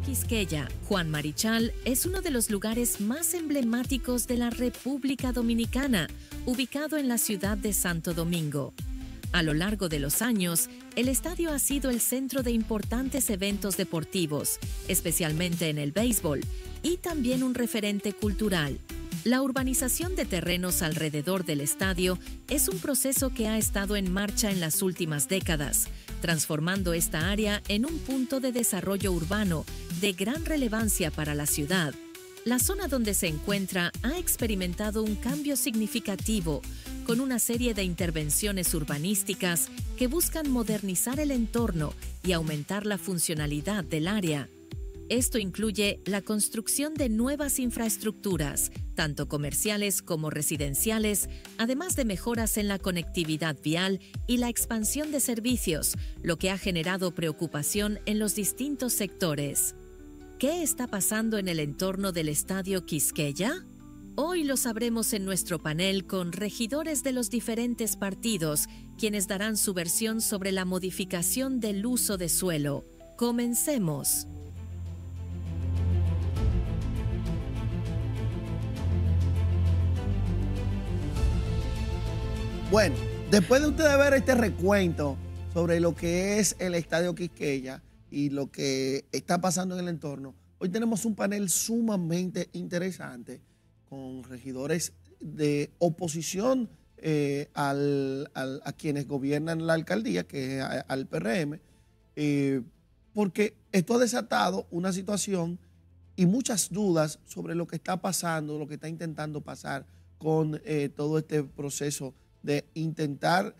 Quisqueya, Juan Marichal, es uno de los lugares más emblemáticos de la República Dominicana, ubicado en la ciudad de Santo Domingo. A lo largo de los años, el estadio ha sido el centro de importantes eventos deportivos, especialmente en el béisbol, y también un referente cultural. La urbanización de terrenos alrededor del estadio es un proceso que ha estado en marcha en las últimas décadas, transformando esta área en un punto de desarrollo urbano de gran relevancia para la ciudad. La zona donde se encuentra ha experimentado un cambio significativo, con una serie de intervenciones urbanísticas que buscan modernizar el entorno y aumentar la funcionalidad del área. Esto incluye la construcción de nuevas infraestructuras, tanto comerciales como residenciales, además de mejoras en la conectividad vial y la expansión de servicios, lo que ha generado preocupación en los distintos sectores. ¿Qué está pasando en el entorno del Estadio Quisqueya? Hoy lo sabremos en nuestro panel con regidores de los diferentes partidos, quienes darán su versión sobre la modificación del uso de suelo. Comencemos. Bueno, después de ustedes ver este recuento sobre lo que es el Estadio Quisqueya y lo que está pasando en el entorno, hoy tenemos un panel sumamente interesante con regidores de oposición a quienes gobiernan la alcaldía, que es al PRM, porque esto ha desatado una situación y muchas dudas sobre lo que está pasando, lo que está intentando pasar con todo este proceso de intentar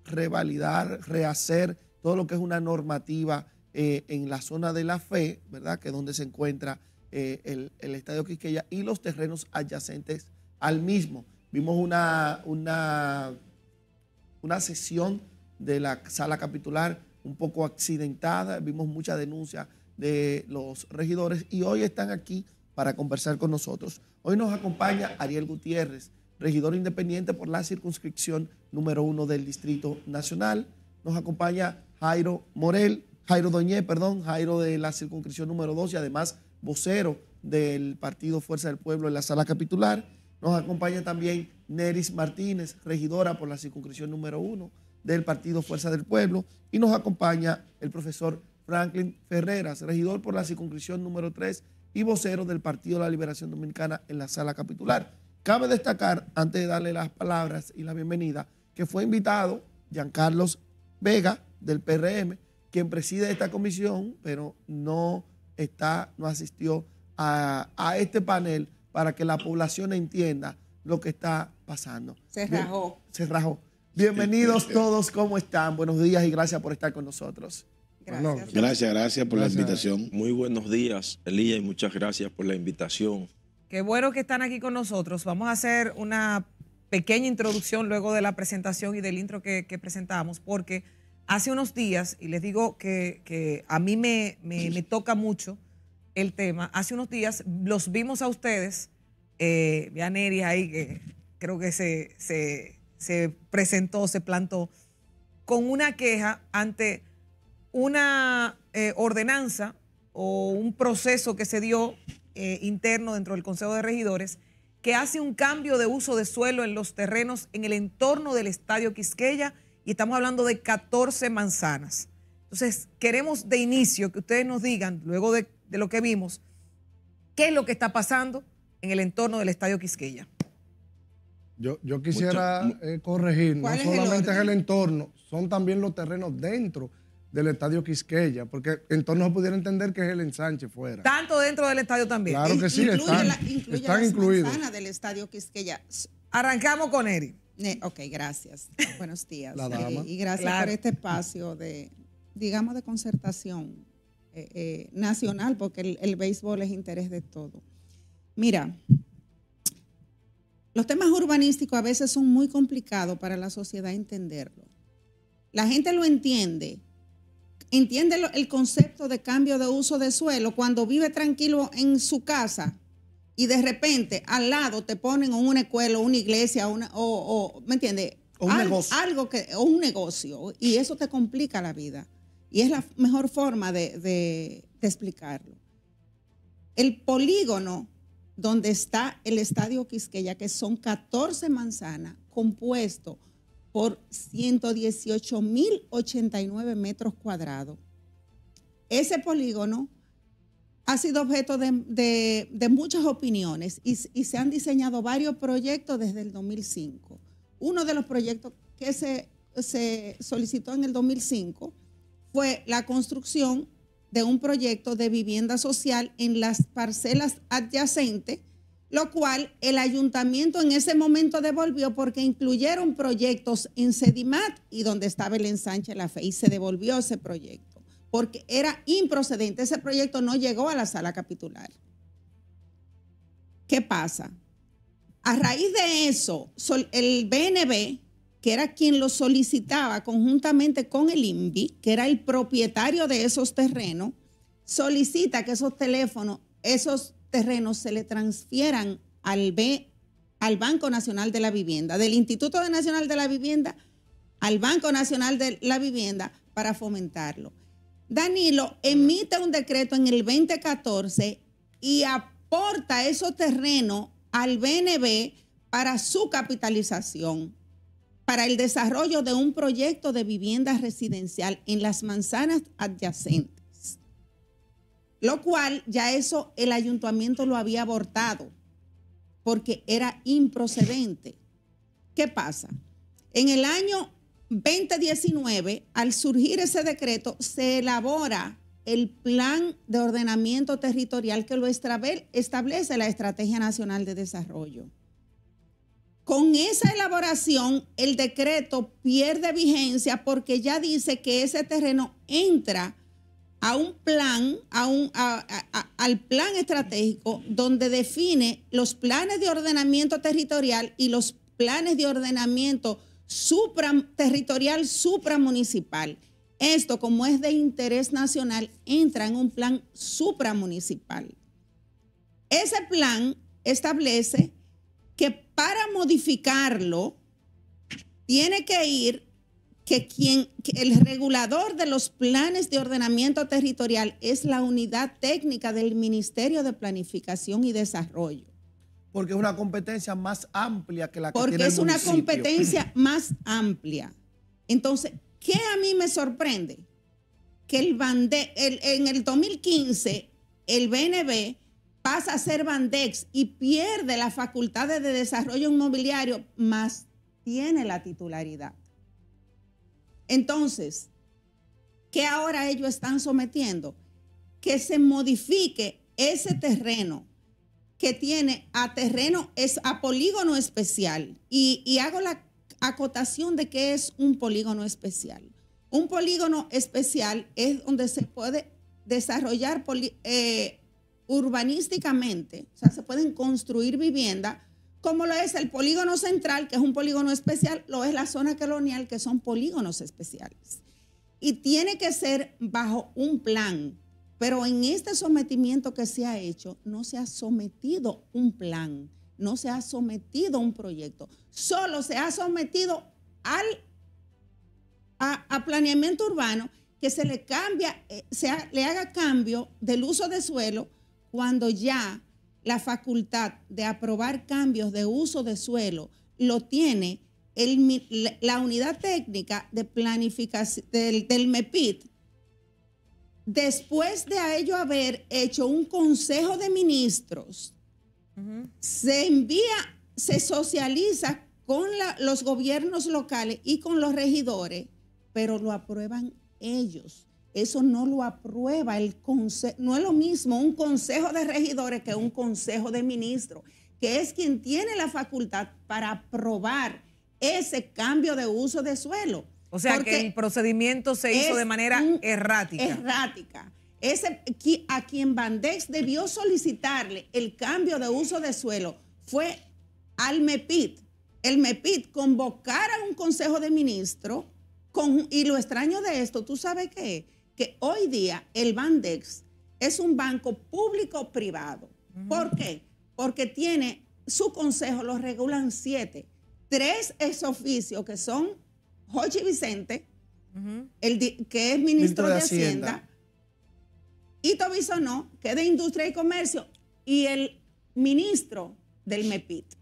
revalidar, rehacer todo lo que es una normativa en la zona de la fe, ¿verdad? Que es donde se encuentra el Estadio Quisqueya y los terrenos adyacentes al mismo. Vimos una sesión de la sala capitular un poco accidentada, vimos mucha denuncia de los regidores y hoy están aquí para conversar con nosotros. Hoy nos acompaña Ariel Gutiérrez, regidor independiente por la circunscripción número 1 del Distrito Nacional. Nos acompaña Jairo Doñé, Jairo de la circunscripción número 2 y además vocero del Partido Fuerza del Pueblo en la sala capitular. Nos acompaña también Neris Martínez, regidora por la circunscripción número 1 del Partido Fuerza del Pueblo. Y nos acompaña el profesor Franklin Ferreras, regidor por la circunscripción número 3 y vocero del Partido de la Liberación Dominicana en la sala capitular. Cabe destacar, antes de darle las palabras y la bienvenida, que fue invitado Giancarlos Vega del PRM, quien preside esta comisión, pero no asistió a este panel para que la población entienda lo que está pasando. Se rajó. Se rajó. Bienvenidos todos, ¿cómo están? Buenos días y gracias por estar con nosotros. Gracias por la invitación. Muy buenos días, Elías, y muchas gracias por la invitación. Qué bueno que están aquí con nosotros. Vamos a hacer una pequeña introducción luego de la presentación y del intro que presentamos, porque hace unos días, y les digo que a mí me toca mucho el tema, hace unos días los vimos a ustedes, a Neris ahí, que creo que se presentó, se plantó, con una queja ante una ordenanza o un proceso que se dio interno dentro del Consejo de Regidores que hace un cambio de uso de suelo en los terrenos en el entorno del Estadio Quisqueya y estamos hablando de 14 manzanas. Entonces, queremos de inicio que ustedes nos digan, luego de lo que vimos, qué es lo que está pasando en el entorno del Estadio Quisqueya. Yo quisiera corregir, no solamente es el entorno, son también los terrenos dentro del Estadio Quisqueya, porque entonces no pudiera entender que es el ensanche fuera. Tanto dentro del estadio también. Claro que sí, están incluidos. Manzanas del Estadio Quisqueya. Arrancamos con Eri. Ok, gracias. Buenos días. La dama. Y gracias por este espacio de concertación nacional, porque el béisbol es interés de todo. Mira, los temas urbanísticos a veces son muy complicados para la sociedad entenderlo. La gente lo entiende el concepto de cambio de uso de suelo cuando vive tranquilo en su casa y de repente al lado te ponen una escuela, una iglesia, ¿me entiendes? O un negocio. Un negocio, y eso te complica la vida. y es la mejor forma de explicarlo. El polígono donde está el Estadio Quisqueya, que son 14 manzanas, compuesto por 118.089 metros cuadrados. Ese polígono ha sido objeto de muchas opiniones y se han diseñado varios proyectos desde el 2005. Uno de los proyectos que se solicitó en el 2005 fue la construcción de un proyecto de vivienda social en las parcelas adyacentes, lo cual el ayuntamiento en ese momento devolvió porque incluyeron proyectos en Sedimat y donde estaba el ensanche La Fe, y se devolvió ese proyecto porque era improcedente. Ese proyecto no llegó a la sala capitular. ¿Qué pasa? A raíz de eso, el BNB, que era quien lo solicitaba conjuntamente con el INVI, que era el propietario de esos terrenos, solicita que esos terrenos se le transfieran al Banco Nacional de la Vivienda, del Instituto Nacional de la Vivienda al Banco Nacional de la Vivienda para fomentarlo. Danilo emite un decreto en el 2014 y aporta esos terrenos al BNB para su capitalización, para el desarrollo de un proyecto de vivienda residencial en las manzanas adyacentes, lo cual ya eso el ayuntamiento lo había abortado porque era improcedente. ¿Qué pasa? En el año 2019, al surgir ese decreto, se elabora el Plan de Ordenamiento Territorial que lo establece la Estrategia Nacional de Desarrollo. Con esa elaboración, el decreto pierde vigencia porque ya dice que ese terreno entra a un plan, al plan estratégico donde define los planes de ordenamiento territorial y los planes de ordenamiento territorial supramunicipal. Esto, como es de interés nacional, entra en un plan supramunicipal. Ese plan establece que para modificarlo tiene que ir que el regulador de los planes de ordenamiento territorial es la unidad técnica del Ministerio de Planificación y Desarrollo. Porque es una competencia más amplia que la que tiene el municipio. Porque es una competencia más amplia. Entonces, ¿qué a mí me sorprende? Que en el 2015 el BNB pasa a ser Bandex y pierde las facultades de desarrollo inmobiliario, más tiene la titularidad. Entonces, ¿qué ahora ellos están sometiendo? Que se modifique ese terreno que tiene a polígono especial. Y hago la acotación de qué es un polígono especial. Un polígono especial es donde se puede desarrollar urbanísticamente, o sea, se pueden construir viviendas, como lo es el polígono central, que es un polígono especial, lo es la zona colonial, que son polígonos especiales. Y tiene que ser bajo un plan, pero en este sometimiento que se ha hecho, no se ha sometido un plan, no se ha sometido un proyecto, solo se ha sometido a planeamiento urbano, que se le le haga cambio del uso de suelo cuando ya la facultad de aprobar cambios de uso de suelo lo tiene la unidad técnica de planificación del MEPIT, después de a ello haber hecho un consejo de ministros, se envía, se socializa con los gobiernos locales y con los regidores, pero lo aprueban ellos. Eso no lo aprueba el consejo. No es lo mismo un consejo de regidores que un consejo de ministros, que es quien tiene la facultad para aprobar ese cambio de uso de suelo. O sea, que el procedimiento se hizo de manera errática. Errática. A quien Bandex debió solicitarle el cambio de uso de suelo fue al MEPIT. El MEPIT convocara un consejo de ministros y lo extraño de esto, ¿tú sabes qué? Que hoy día el Bandex es un banco público-privado. ¿Por qué? Porque tiene su consejo, lo regulan 7. 3 ex oficio, que son Jochi Vicente, que es ministro de Hacienda, Ito Bisonó, que es de Industria y Comercio, y el ministro del MEPIT.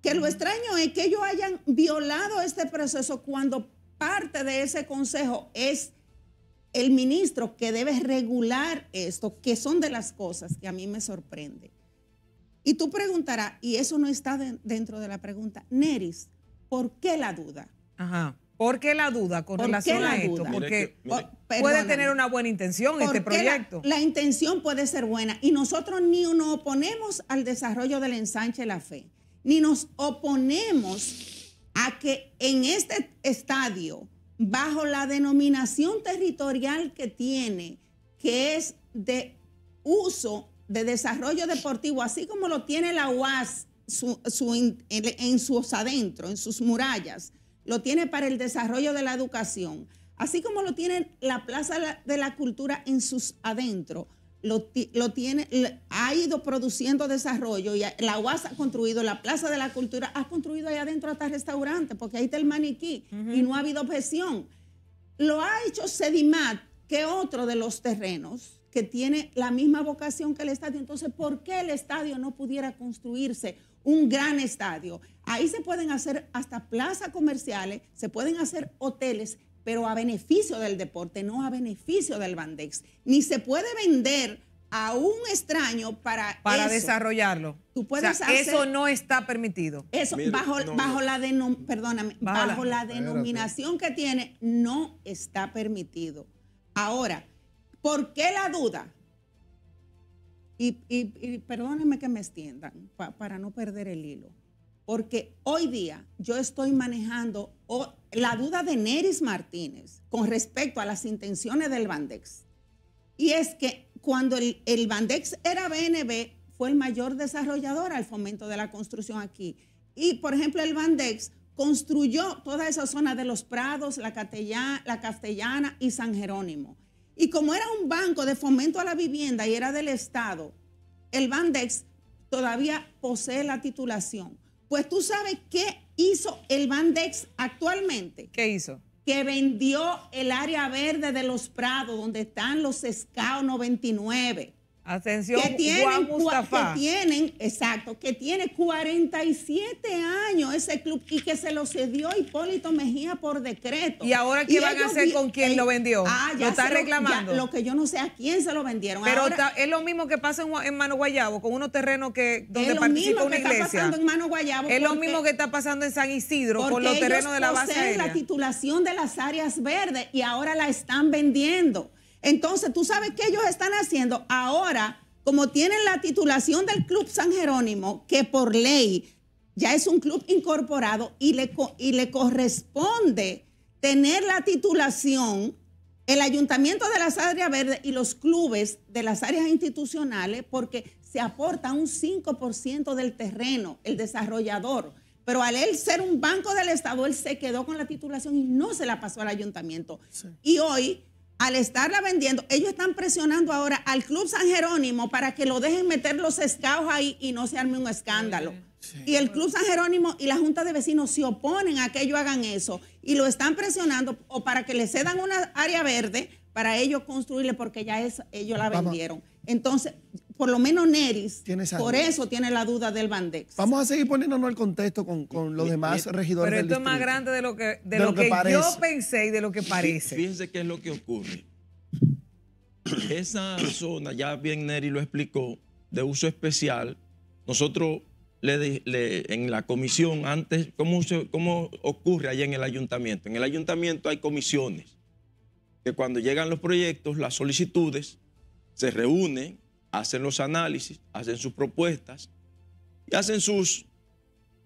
Que lo extraño es que ellos hayan violado este proceso cuando parte de ese consejo es el ministro que debe regular esto, que son de las cosas que a mí me sorprende. Y tú preguntarás, y eso no está dentro de la pregunta, Neris, ¿por qué la duda? Ajá. ¿Por qué la duda con relación a esto? Porque puede tener una buena intención este proyecto. La intención puede ser buena y nosotros ni nos oponemos al desarrollo del ensanche La Fe, ni nos oponemos a que en este estadio, bajo la denominación territorial que tiene, que es de uso de desarrollo deportivo, así como lo tiene la UAS en sus adentro, en sus murallas, lo tiene para el desarrollo de la educación, así como lo tiene la Plaza de la Cultura en sus adentro, ha ido produciendo desarrollo y la UAS ha construido, la Plaza de la Cultura ha construido ahí adentro hasta restaurantes, porque ahí está el maniquí y no ha habido objeción. Lo ha hecho Sedimat, que otro de los terrenos que tiene la misma vocación que el estadio. Entonces, ¿por qué el estadio no pudiera construirse un gran estadio? Ahí se pueden hacer hasta plazas comerciales, se pueden hacer hoteles, pero a beneficio del deporte, no a beneficio del Bandex. Ni se puede vender a un extraño para eso. Desarrollarlo. Tú puedes hacer, eso no está permitido. Eso, bajo la denominación que tiene, no está permitido. Ahora, ¿por qué la duda? Y perdónenme que me extiendan para no perder el hilo. Porque hoy día yo estoy manejando la duda de Neris Martínez con respecto a las intenciones del Bandex. Y es que cuando el Bandex era BNB, fue el mayor desarrollador al fomento de la construcción aquí. Y, por ejemplo, el Bandex construyó toda esa zona de Los Prados, la Castellana y San Jerónimo. Y como era un banco de fomento a la vivienda y era del Estado, el Bandex todavía posee la titulación. Pues tú sabes qué hizo el Bandex actualmente. ¿Qué hizo? Que vendió el área verde de Los Prados, donde están los SCAO 99. Atención, Juan Mustafa. Que tiene 47 años ese club y que se lo cedió Hipólito Mejía por decreto. ¿Y ahora qué van a hacer con quien lo vendió? ¿Lo está reclamando? Lo que yo no sé a quién se lo vendieron. Pero ahora, es lo mismo que pasa en Mano Guayabo, con unos terrenos donde participa una iglesia. Está pasando en Mano Guayabo. Es lo mismo que está pasando en San Isidro con los terrenos de la base aérea. La titulación de las áreas verdes y ahora la están vendiendo. Entonces, ¿tú sabes qué ellos están haciendo? Ahora, como tienen la titulación del Club San Jerónimo, que por ley ya es un club incorporado y le corresponde tener la titulación, el ayuntamiento de las áreas verdes y los clubes de las áreas institucionales, porque se aporta un 5% del terreno, el desarrollador. Pero al él ser un banco del Estado, él se quedó con la titulación y no se la pasó al ayuntamiento. Sí. Y hoy, al estarla vendiendo, ellos están presionando ahora al Club San Jerónimo para que lo dejen meter los escaos ahí y no se arme un escándalo. Sí. Y el Club San Jerónimo y la Junta de Vecinos se oponen a que ellos hagan eso y lo están presionando o para que le cedan una área verde para ellos construirle porque ya ellos la vendieron. Entonces, por lo menos Neris, por eso tiene la duda del Bandex. Vamos a seguir poniéndonos el contexto con los demás regidores del distrito. Pero esto es más grande de lo que yo pensé y de lo que parece. Fíjense qué es lo que ocurre. Esa zona, ya bien Neris lo explicó, de uso especial, nosotros en la comisión antes, ¿cómo ocurre allá en el ayuntamiento? En el ayuntamiento hay comisiones que cuando llegan los proyectos, las solicitudes, se reúnen, hacen los análisis, hacen sus propuestas y hacen sus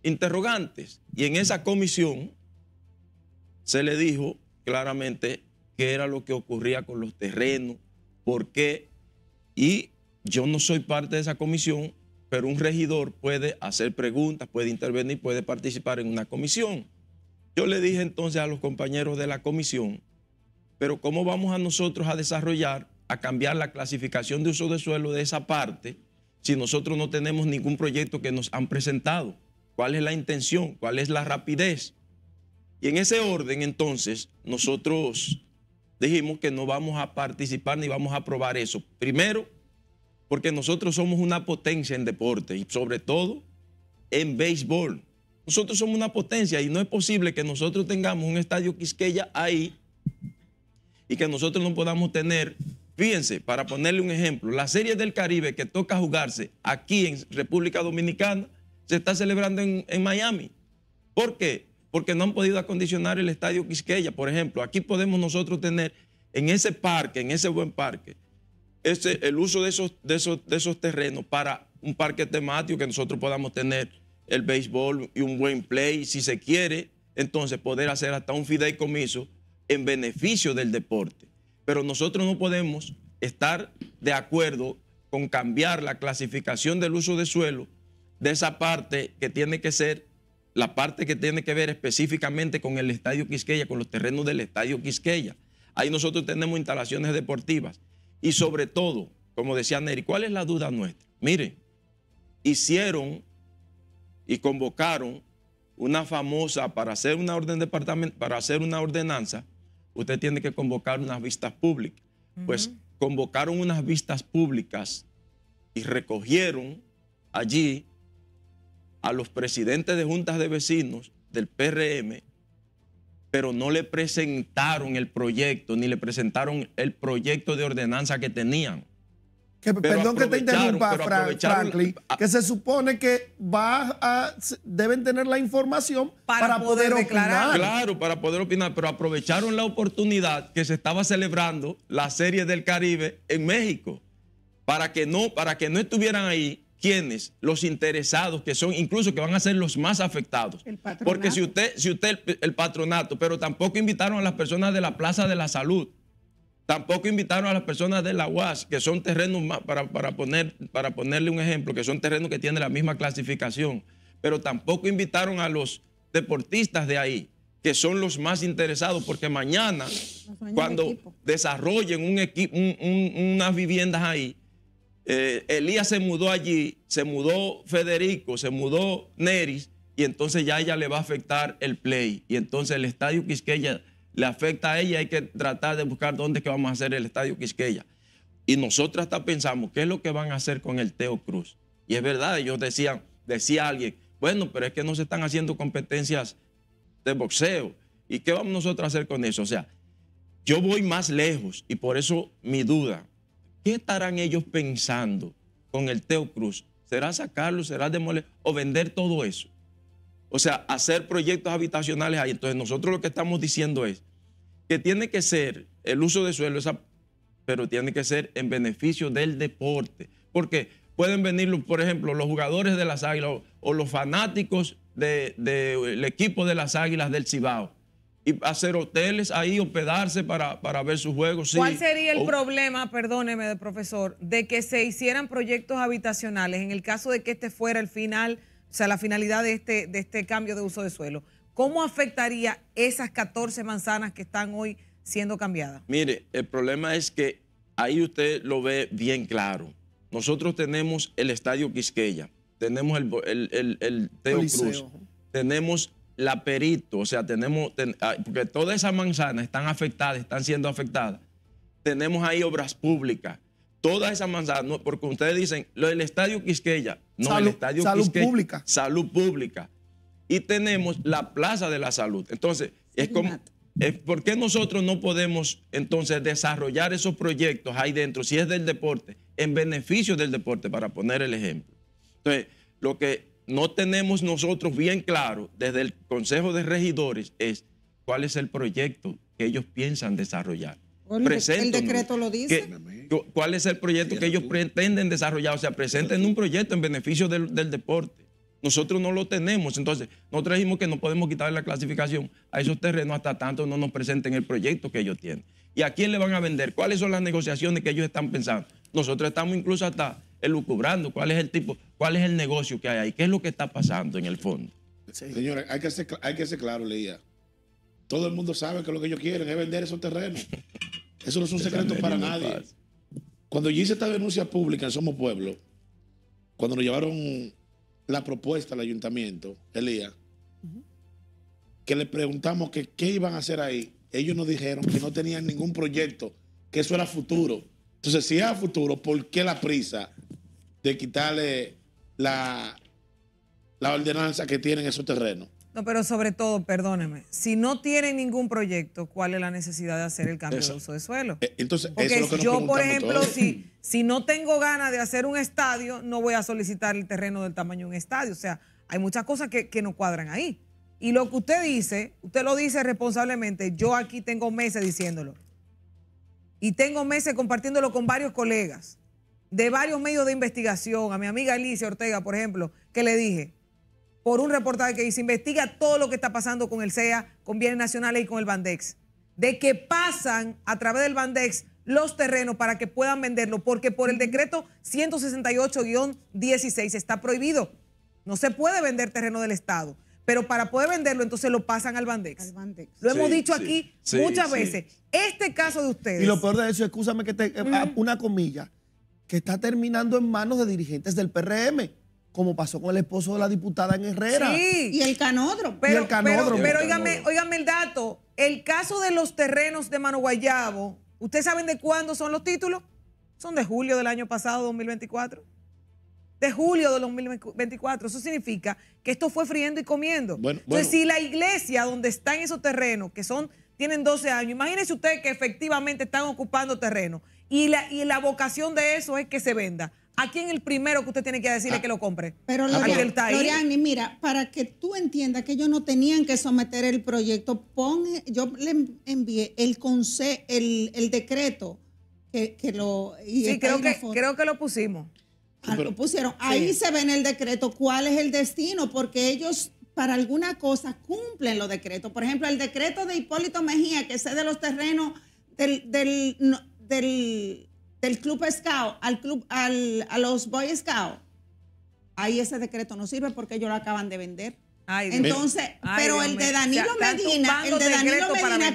interrogantes. Y en esa comisión se le dijo claramente qué era lo que ocurría con los terrenos, por qué. Y yo no soy parte de esa comisión, pero un regidor puede hacer preguntas, puede intervenir, puede participar en una comisión. Yo le dije entonces a los compañeros de la comisión, pero ¿cómo vamos a nosotros a desarrollar, a cambiar la clasificación de uso de suelo de esa parte si nosotros no tenemos ningún proyecto que nos han presentado? ¿Cuál es la intención? ¿Cuál es la rapidez? Y en ese orden, entonces, nosotros dijimos que no vamos a participar ni vamos a aprobar eso. Primero, porque nosotros somos una potencia en deporte y sobre todo en béisbol. Nosotros somos una potencia y no es posible que nosotros tengamos un estadio Quisqueya ahí y que nosotros no podamos tener, fíjense, para ponerle un ejemplo, la Serie del Caribe que toca jugarse aquí en República Dominicana se está celebrando en Miami. ¿Por qué? Porque no han podido acondicionar el estadio Quisqueya. Por ejemplo, aquí podemos nosotros tener en ese parque, en ese buen parque, el uso de esos terrenos para un parque temático que nosotros podamos tener el béisbol y un buen play, si se quiere, entonces poder hacer hasta un fideicomiso en beneficio del deporte. Pero nosotros no podemos estar de acuerdo con cambiar la clasificación del uso de suelo de esa parte que tiene que ser la parte que tiene que ver específicamente con el Estadio Quisqueya, con los terrenos del Estadio Quisqueya. Ahí nosotros tenemos instalaciones deportivas y sobre todo, como decía Neri, ¿cuál es la duda nuestra? Miren, hicieron y convocaron una famosa, para hacer una orden para hacer una ordenanza, usted tiene que convocar unas vistas públicas. Pues convocaron unas vistas públicas y recogieron allí a los presidentes de juntas de vecinos del PRM, pero no le presentaron el proyecto, ni le presentaron el proyecto de ordenanza que tenían. Perdón que te interrumpa, Franklin, que se supone que deben tener la información para poder opinar. Claro, para poder opinar, pero aprovecharon la oportunidad que se estaba celebrando la Serie del Caribe en México, para que no estuvieran ahí quienes, los interesados, que son incluso que van a ser los más afectados. Porque si usted el patronato, pero tampoco invitaron a las personas de la Plaza de la Salud. Tampoco invitaron a las personas de la UAS, que son terrenos, para ponerle un ejemplo, que son terrenos que tienen la misma clasificación. Pero tampoco invitaron a los deportistas de ahí, que son los más interesados, porque mañana, cuando desarrollen unas viviendas ahí, Elías se mudó allí, se mudó Federico, se mudó Neris, y entonces ya ella le va a afectar el play. Y entonces el Estadio Quisqueya le afecta a ella, hay que tratar de buscar dónde es que vamos a hacer el Estadio Quisqueya. Y nosotros hasta pensamos, ¿qué es lo que van a hacer con el Teo Cruz? Y es verdad, ellos decía alguien, bueno, pero es que no se están haciendo competencias de boxeo. ¿Y qué vamos nosotros a hacer con eso? O sea, yo voy más lejos y por eso mi duda, ¿qué estarán ellos pensando con el Teo Cruz? ¿Será sacarlo, será demoler o vender todo eso? O sea, hacer proyectos habitacionales ahí. Entonces nosotros lo que estamos diciendo es que tiene que ser el uso de suelo, pero tiene que ser en beneficio del deporte. Porque pueden venir, por ejemplo, los jugadores de las Águilas o los fanáticos del equipo de las Águilas del Cibao y hacer hoteles ahí, hospedarse para ver sus juegos. ¿Cuál sería el problema, perdóneme, profesor, de que se hicieran proyectos habitacionales en el caso de que este fuera el final, o sea, la finalidad de este cambio de uso de suelo? ¿Cómo afectaría esas 14 manzanas que están hoy siendo cambiadas? Mire, el problema es que ahí usted lo ve bien claro. Nosotros tenemos el Estadio Quisqueya, tenemos el Teo Cruz, tenemos la Perito, o sea, porque todas esas manzanas están afectadas, están siendo afectadas. Tenemos ahí obras públicas. Todas esas manzanas, no, porque ustedes dicen, el Estadio Quisqueya, no, el Estadio Quisqueya. Pública. Salud pública. Y tenemos la Plaza de la Salud. Entonces, ¿por qué nosotros no podemos entonces desarrollar esos proyectos ahí dentro, si es del deporte, en beneficio del deporte, para poner el ejemplo? Entonces, lo que no tenemos nosotros bien claro desde el Consejo de Regidores es cuál es el proyecto que ellos piensan desarrollar. El decreto lo dice. ¿Cuál es el proyecto que ellos pretenden desarrollar? O sea, presenten un proyecto en beneficio del deporte. Nosotros no lo tenemos. Entonces, nosotros dijimos que no podemos quitarle la clasificación a esos terrenos hasta tanto no nos presenten el proyecto que ellos tienen. ¿Y a quién le van a vender? ¿Cuáles son las negociaciones que ellos están pensando? Nosotros estamos incluso hasta elucubrando cuál es el negocio que hay ahí, qué es lo que está pasando en el fondo. Sí. Señores, hay que ser claro, Leía. Todo el mundo sabe que lo que ellos quieren es vender esos terrenos. Eso no es un secreto para nadie. Cuando yo hice esta denuncia pública en Somos Pueblo, cuando nos llevaron la propuesta al ayuntamiento, Elías, que le preguntamos que qué iban a hacer ahí, ellos nos dijeron que no tenían ningún proyecto, que eso era futuro. Entonces, si era futuro, ¿por qué la prisa de quitarle la ordenanza que tienen esos terrenos? No, pero sobre todo, perdóneme, si no tienen ningún proyecto, ¿cuál es la necesidad de hacer el cambio de uso de suelo? Entonces, porque eso es lo que nos yo, por ejemplo, todos. si no tengo ganas de hacer un estadio, no voy a solicitar el terreno del tamaño de un estadio. O sea, hay muchas cosas que no cuadran ahí. Y lo que usted dice, usted lo dice responsablemente. Yo aquí tengo meses diciéndolo. Y tengo meses compartiéndolo con varios colegas de varios medios de investigación. A mi amiga Alicia Ortega, por ejemplo, que le dije, por un reportaje que dice, investiga todo lo que está pasando con el CEA, con bienes nacionales y con el Bandex. De que pasan a través del Bandex los terrenos para que puedan venderlo, porque por el decreto 168-16 está prohibido. No se puede vender terreno del Estado. Pero para poder venderlo, entonces lo pasan al Bandex. Lo hemos dicho aquí muchas veces. Este caso de ustedes. Y lo peor de eso, escúchame que una comilla, que está terminando en manos de dirigentes del PRM, como pasó con el esposo de la diputada en Herrera. Sí. Y el canódromo. Pero óigame el dato. El caso de los terrenos de Mano Guayabo, ¿ustedes saben de cuándo son los títulos? Son de julio del año pasado, 2024. De julio de 2024. Eso significa que esto fue friendo y comiendo. Entonces, si la iglesia donde están esos terrenos, que tienen 12 años, imagínense ustedes que efectivamente están ocupando terreno y la vocación de eso es que se venda. ¿A quién el primero que usted tiene que decirle que lo compre? Pero Loriani, mira, para que tú entiendas que ellos no tenían que someter el proyecto, yo le envié el decreto que lo... Sí, creo que lo pusimos. Lo pusieron. Ahí se ve en el decreto cuál es el destino, porque ellos para alguna cosa cumplen los decretos. Por ejemplo, el decreto de Hipólito Mejía, que cede los terrenos del Club Scout a los Boy Scouts. Ahí ese decreto no sirve porque ellos lo acaban de vender. Entonces, pero el de Danilo Medina,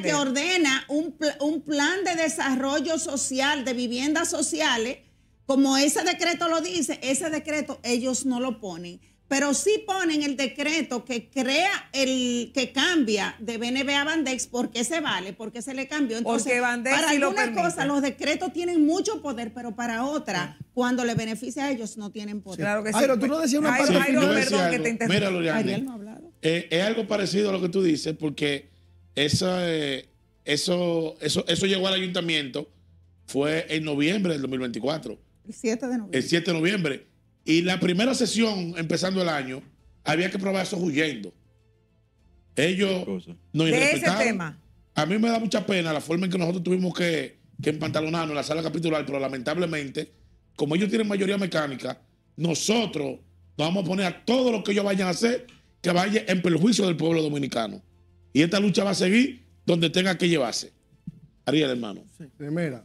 que ordena un plan de desarrollo social, de viviendas sociales, como ese decreto lo dice, ese decreto ellos no lo ponen. Pero sí ponen el decreto que que cambia de BNB a Bandex, porque se vale, porque se le cambió. Entonces, porque Bandex para sí algunas cosas los decretos tienen mucho poder, pero para otras, cuando le beneficia a ellos, no tienen poder. Claro que sí. Pero tú no decías una parte. Perdón que te interrumpa. Mira, Loriani, no ha hablado. Es algo parecido a lo que tú dices, porque eso llegó al ayuntamiento, fue en noviembre del 2024. El 7 de noviembre. El 7 de noviembre. Y la primera sesión, empezando el año, había que probar eso huyendo. Ellos nos irrespetaron. De ese tema. A mí me da mucha pena la forma en que nosotros tuvimos que empantalonarnos en la sala capitular, pero lamentablemente, como ellos tienen mayoría mecánica, nosotros nos vamos a poner a todo lo que ellos vayan a hacer que vaya en perjuicio del pueblo dominicano. Y esta lucha va a seguir donde tenga que llevarse. Ariel, hermano. Sí, mira.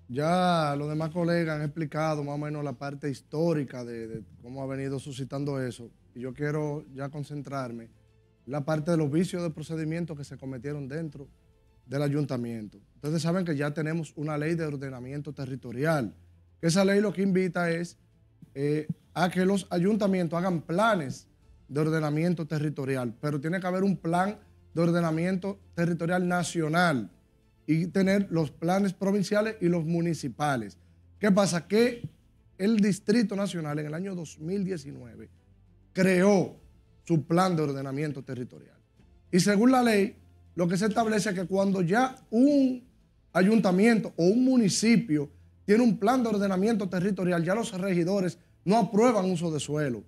Ya los demás colegas han explicado más o menos la parte histórica de cómo ha venido suscitando eso. Y yo quiero ya concentrarme en la parte de los vicios de procedimiento que se cometieron dentro del ayuntamiento. Ustedes saben que ya tenemos una ley de ordenamiento territorial. Esa ley lo que invita es a que los ayuntamientos hagan planes de ordenamiento territorial, pero tiene que haber un plan de ordenamiento territorial nacional y tener los planes provinciales y los municipales. ¿Qué pasa? Que el Distrito Nacional en el año 2019 creó su plan de ordenamiento territorial. Y según la ley, lo que se establece es que cuando ya un ayuntamiento o un municipio tiene un plan de ordenamiento territorial, ya los regidores no aprueban uso de suelo,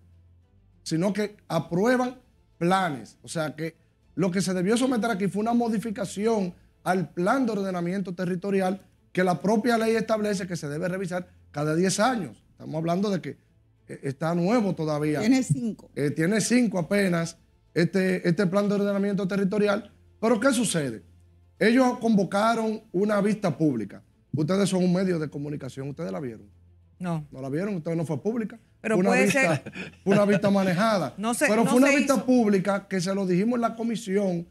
sino que aprueban planes. O sea que lo que se debió someter aquí fue una modificación al plan de ordenamiento territorial que la propia ley establece que se debe revisar cada 10 años. Estamos hablando de que está nuevo todavía. Tiene 5. Tiene 5 apenas este plan de ordenamiento territorial. Pero ¿qué sucede? Ellos convocaron una vista pública. Ustedes son un medio de comunicación. ¿Ustedes la vieron? No. ¿No la vieron? Ustedes no fue pública. Pero puede ser. Fue una vista manejada. Pero fue una vista pública que se lo dijimos en la comisión,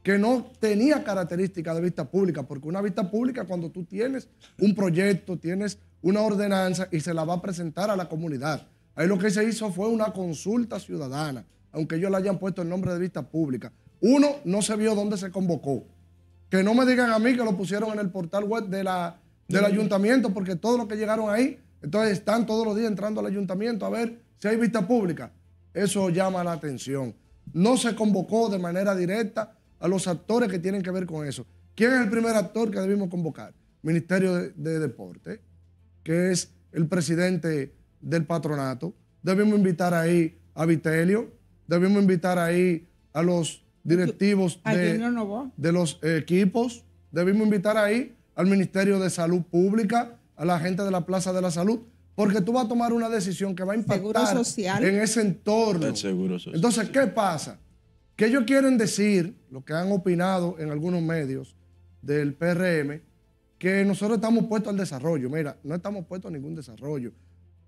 que no tenía características de vista pública, porque una vista pública cuando tú tienes un proyecto, tienes una ordenanza y se la va a presentar a la comunidad. Ahí lo que se hizo fue una consulta ciudadana, aunque ellos le hayan puesto el nombre de vista pública. Uno, no se vio dónde se convocó. Que no me digan a mí que lo pusieron en el portal web del ayuntamiento, porque todos los que llegaron ahí, entonces están todos los días entrando al ayuntamiento a ver si hay vista pública. Eso llama la atención. No se convocó de manera directa a los actores que tienen que ver con eso. ¿Quién es el primer actor que debimos convocar? Ministerio de Deporte, que es el presidente del patronato. Debimos invitar ahí a Vitelio, debimos invitar ahí a los directivos de los equipos, debimos invitar ahí al Ministerio de Salud Pública, a la gente de la Plaza de la Salud, porque tú vas a tomar una decisión que va a impactar en ese entorno. El seguro social. Entonces, ¿qué pasa? Que ellos quieren decir, lo que han opinado en algunos medios del PRM, que nosotros estamos puestos al desarrollo. Mira, no estamos puestos a ningún desarrollo.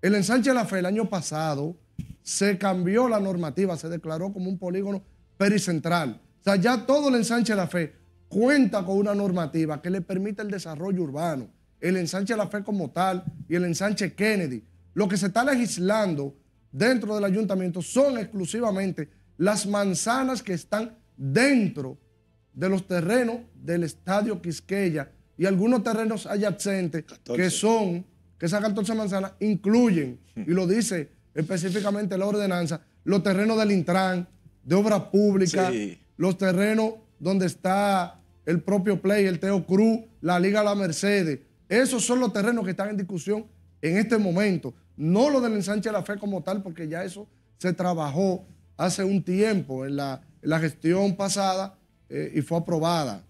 El ensanche de la Fe el año pasado se cambió la normativa, se declaró como un polígono pericentral. O sea, ya todo el ensanche de la Fe cuenta con una normativa que le permite el desarrollo urbano. El ensanche de la Fe como tal y el ensanche Kennedy. Lo que se está legislando dentro del ayuntamiento son exclusivamente las manzanas que están dentro de los terrenos del Estadio Quisqueya y algunos terrenos adyacentes 14. que esas 14 manzanas incluyen, y lo dice específicamente la ordenanza, los terrenos del Intran, de obra pública, los terrenos donde está el propio Play, el Teo Cruz, la Liga La Mercedes. Esos son los terrenos que están en discusión en este momento, no lo del ensanche de la Fe como tal, porque ya eso se trabajó hace un tiempo en la gestión pasada y fue aprobada.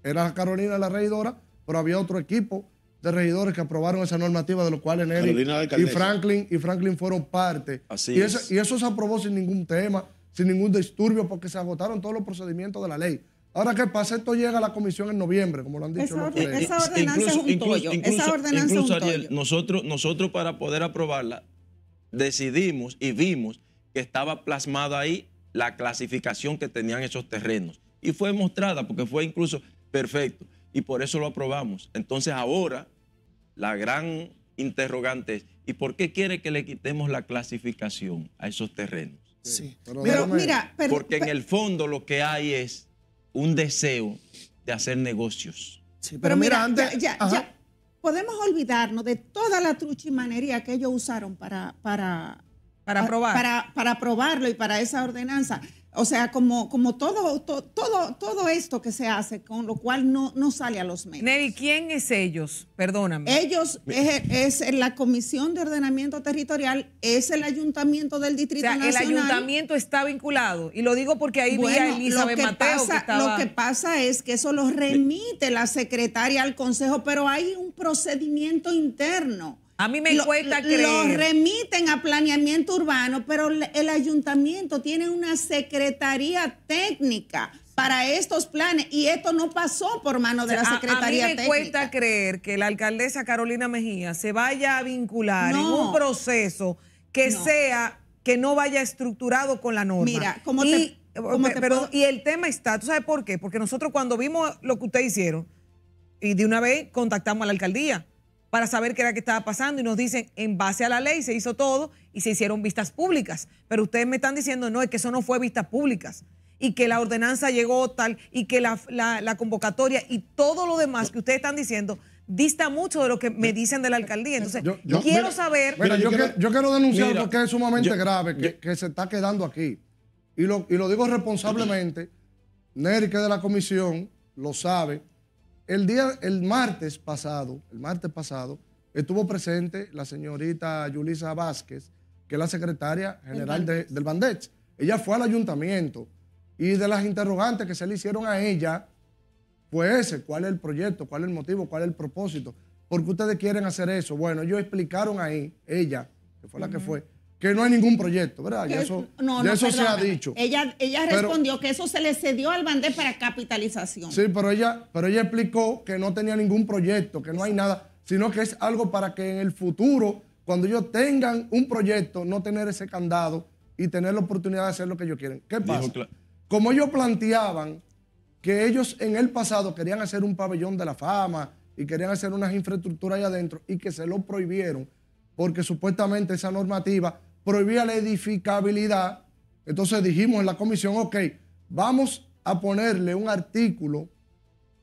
Era Carolina la regidora, pero había otro equipo de regidores que aprobaron esa normativa, de los cuales Neri y Franklin fueron parte. Y eso se aprobó sin ningún tema, sin ningún disturbio, porque se agotaron todos los procedimientos de la ley. Ahora, ¿qué pasa? Esto llega a la comisión en noviembre, como lo han dicho los colegas. Esa ordenanza es un tollo. Incluso, Ariel, nosotros para poder aprobarla, decidimos y vimos que estaba plasmada ahí la clasificación que tenían esos terrenos. Y fue mostrada, porque fue incluso perfecto. Y por eso lo aprobamos. Entonces ahora, la gran interrogante es, ¿y por qué quiere que le quitemos la clasificación a esos terrenos? Sí. Porque en el fondo lo que hay es un deseo de hacer negocios. Sí, pero mira, antes... Ya, podemos olvidarnos de toda la truchimanería que ellos usaron para aprobarlo y para esa ordenanza. O sea, como todo esto que se hace, con lo cual no sale a los medios. Neri, ¿quién es ellos? Perdóname. Ellos es la Comisión de Ordenamiento Territorial, es el Ayuntamiento del Distrito Nacional. El Ayuntamiento está vinculado. Y lo digo porque ahí vi a Elizabeth Mateo que estaba... Lo que pasa es que eso lo remite la secretaria al Consejo, pero hay un procedimiento interno. A mí me cuesta creer. Lo remiten a planeamiento urbano, pero el ayuntamiento tiene una secretaría técnica para estos planes y esto no pasó por mano de la secretaría técnica. A mí me cuesta creer que la alcaldesa Carolina Mejía se vaya a vincular en un proceso que que no vaya estructurado con la norma. Mira, y el tema está, ¿tú sabes por qué? Porque nosotros cuando vimos lo que ustedes hicieron y de una vez contactamos a la alcaldía para saber qué era que estaba pasando y nos dicen, en base a la ley se hizo todo y se hicieron vistas públicas. Pero ustedes me están diciendo, no, es que eso no fue vistas públicas y que la ordenanza llegó tal y que la convocatoria y todo lo demás que ustedes están diciendo dista mucho de lo que me dicen de la alcaldía. Entonces, quiero saber... Yo quiero denunciar porque es sumamente grave que se está quedando aquí. Y lo digo responsablemente. Neri, que de la comisión, lo sabe. El martes pasado, estuvo presente la señorita Yulisa Vázquez, que es la secretaria general del Bandech. Ella fue al ayuntamiento y de las interrogantes que se le hicieron a ella fue ese: ¿cuál es el proyecto? ¿Cuál es el motivo? ¿Cuál es el propósito? ¿Por qué ustedes quieren hacer eso? Bueno, ellos explicaron ahí, ella, que fue la que fue, que no hay ningún proyecto, ¿verdad? Ya eso se ha dicho. Ella respondió que eso se le cedió al Bandech para capitalización. Sí, pero ella explicó que no tenía ningún proyecto, que no hay nada, sino que es algo para que en el futuro, cuando ellos tengan un proyecto, no tener ese candado y tener la oportunidad de hacer lo que ellos quieren. ¿Qué pasa? Como ellos planteaban que ellos en el pasado querían hacer un pabellón de la fama y querían hacer unas infraestructuras ahí adentro y que se lo prohibieron porque supuestamente esa normativa prohibía la edificabilidad. Entonces dijimos en la comisión, ok, vamos a ponerle un artículo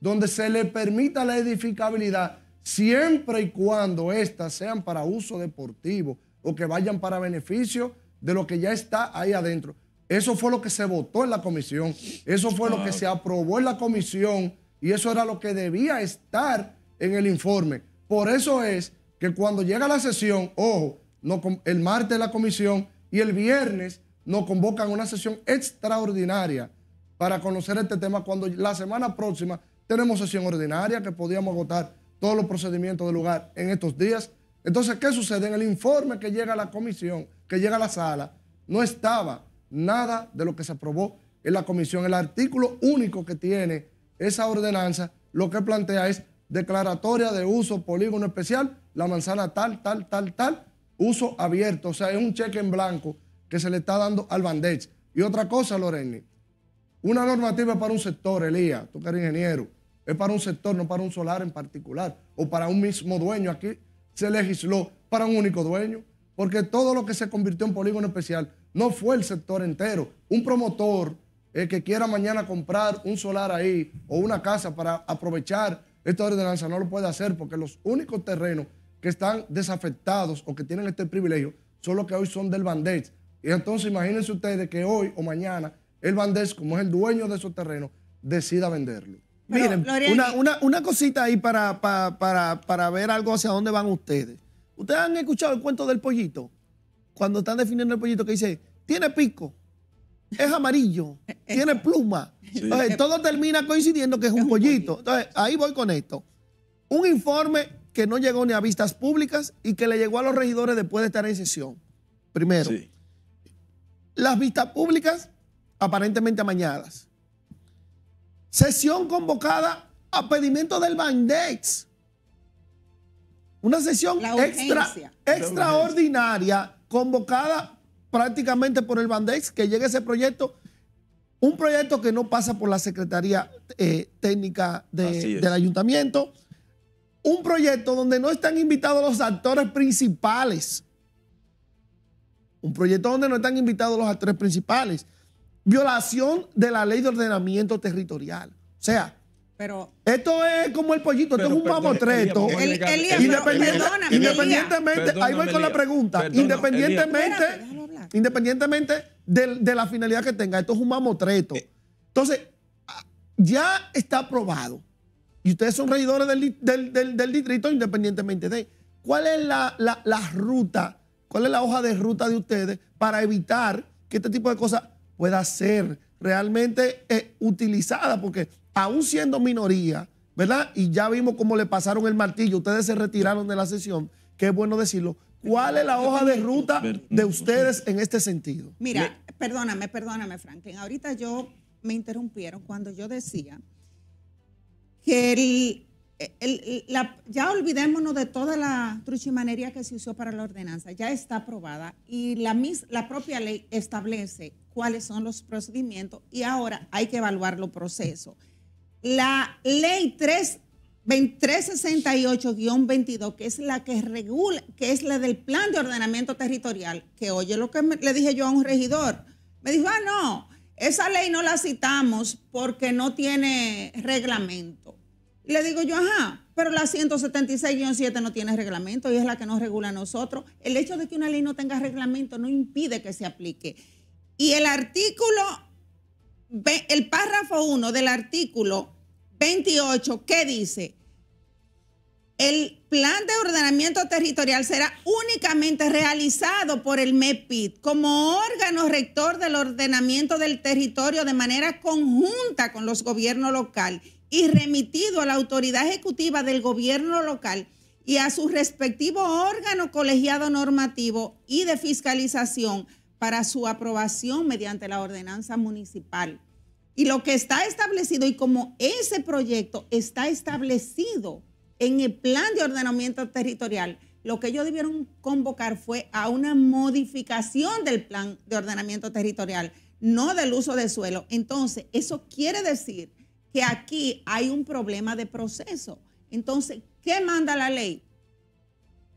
donde se le permita la edificabilidad siempre y cuando éstas sean para uso deportivo o que vayan para beneficio de lo que ya está ahí adentro. Eso fue lo que se votó en la comisión, eso fue lo que se aprobó en la comisión y eso era lo que debía estar en el informe. Por eso es que cuando llega la sesión, ojo, el martes la comisión y el viernes nos convocan una sesión extraordinaria para conocer este tema, cuando la semana próxima tenemos sesión ordinaria que podíamos agotar todos los procedimientos del lugar en estos días. Entonces, ¿qué sucede? En el informe que llega a la comisión, que llega a la sala, no estaba nada de lo que se aprobó en la comisión. El artículo único que tiene esa ordenanza lo que plantea es declaratoria de uso polígono especial, la manzana tal, uso abierto. O sea, es un cheque en blanco que se le está dando al Bandex. Y otra cosa, Loreni, una normativa es para un sector, Elías, tú que eres ingeniero, es para un sector, no para un solar en particular, o para un mismo dueño. Aquí se legisló para un único dueño, porque todo lo que se convirtió en polígono especial no fue el sector entero. Un promotor que quiera mañana comprar un solar ahí o una casa para aprovechar esta ordenanza no lo puede hacer, porque los únicos terrenos que están desafectados o que tienen este privilegio son los que hoy son del Bandex. Y entonces imagínense ustedes que hoy o mañana el Bandex, como es el dueño de esos terrenos, decida venderlo. Miren, una cosita ahí para ver algo hacia dónde van ustedes. ¿Ustedes han escuchado el cuento del pollito? Cuando están definiendo el pollito que dice, tiene pico, es amarillo, tiene pluma. Entonces, todo termina coincidiendo que es un pollito. Entonces, ahí voy con esto. Un informe que no llegó ni a vistas públicas y que le llegó a los regidores después de estar en sesión. Primero, las vistas públicas aparentemente amañadas. Sesión convocada a pedimento del Bandex. Una sesión extraordinaria convocada prácticamente por el Bandex, que llegue ese proyecto, un proyecto que no pasa por la Secretaría Técnica del Ayuntamiento, un proyecto donde no están invitados los actores principales. Un proyecto donde no están invitados los actores principales. Violación de la ley de ordenamiento territorial. O sea, pero esto es como el pollito, esto es un mamotreto. Independientemente, ahí voy con la pregunta, independientemente de la finalidad que tenga, esto es un mamotreto. Entonces, ya está aprobado. Y ustedes son regidores del distrito, independientemente de cuál es la ruta, cuál es la hoja de ruta de ustedes para evitar que este tipo de cosas pueda ser realmente utilizada, porque aún siendo minoría, ¿verdad? Y ya vimos cómo le pasaron el martillo, ustedes se retiraron de la sesión, que es bueno decirlo. ¿Cuál es la hoja de ruta de ustedes en este sentido? Mira, perdóname, Franklin. Ahorita me interrumpieron cuando yo decía que ya olvidémonos de toda la truchimanería que se usó para la ordenanza. Ya está aprobada y la propia ley establece cuáles son los procedimientos y ahora hay que evaluar los procesos. La ley 368-22, que es la que regula, que es la del plan de ordenamiento territorial, que oye lo que le dije yo a un regidor, me dijo, no, esa ley no la citamos porque no tiene reglamento. Y le digo yo, pero la 176-7 no tiene reglamento y es la que nos regula a nosotros. El hecho de que una ley no tenga reglamento no impide que se aplique. Y el párrafo 1 del artículo 28, ¿qué dice? El plan de ordenamiento territorial será únicamente realizado por el MEPIT como órgano rector del ordenamiento del territorio de manera conjunta con los gobiernos locales y remitido a la autoridad ejecutiva del gobierno local y a su respectivo órgano colegiado normativo y de fiscalización para su aprobación mediante la ordenanza municipal. Y lo que está establecido, y como ese proyecto está establecido en el plan de ordenamiento territorial, lo que ellos debieron convocar fue a una modificación del plan de ordenamiento territorial, no del uso de suelo. Entonces, eso quiere decir que aquí hay un problema de proceso. Entonces, ¿qué manda la ley?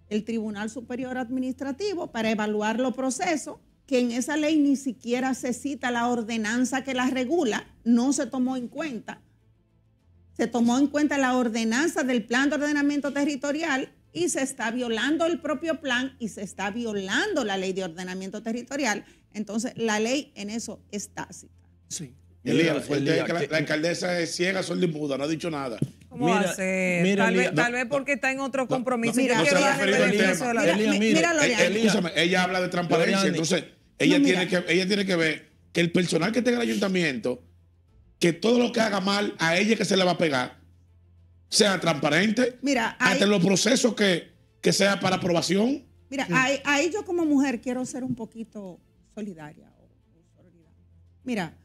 El Tribunal Superior Administrativo para evaluar los procesos, que en esa ley ni siquiera se cita la ordenanza que la regula, no se tomó en cuenta. Se tomó en cuenta la ordenanza del plan de ordenamiento territorial y se está violando el propio plan y se está violando la ley de ordenamiento territorial. Entonces, la ley en eso es tácita. Sí. Elías, la alcaldesa es ciega, sorda y muda, no ha dicho nada. ¿Cómo va a ser? Tal vez porque está en otro compromiso. No se ha referido al tema. Escúchame, ella habla de transparencia, entonces ella tiene que ver que el personal que tenga en el ayuntamiento, que todo lo que haga mal a ella que se le va a pegar, sea transparente. Mira, hasta los procesos que sea para aprobación. Mira, ahí yo como mujer quiero ser un poquito solidaria. Mira,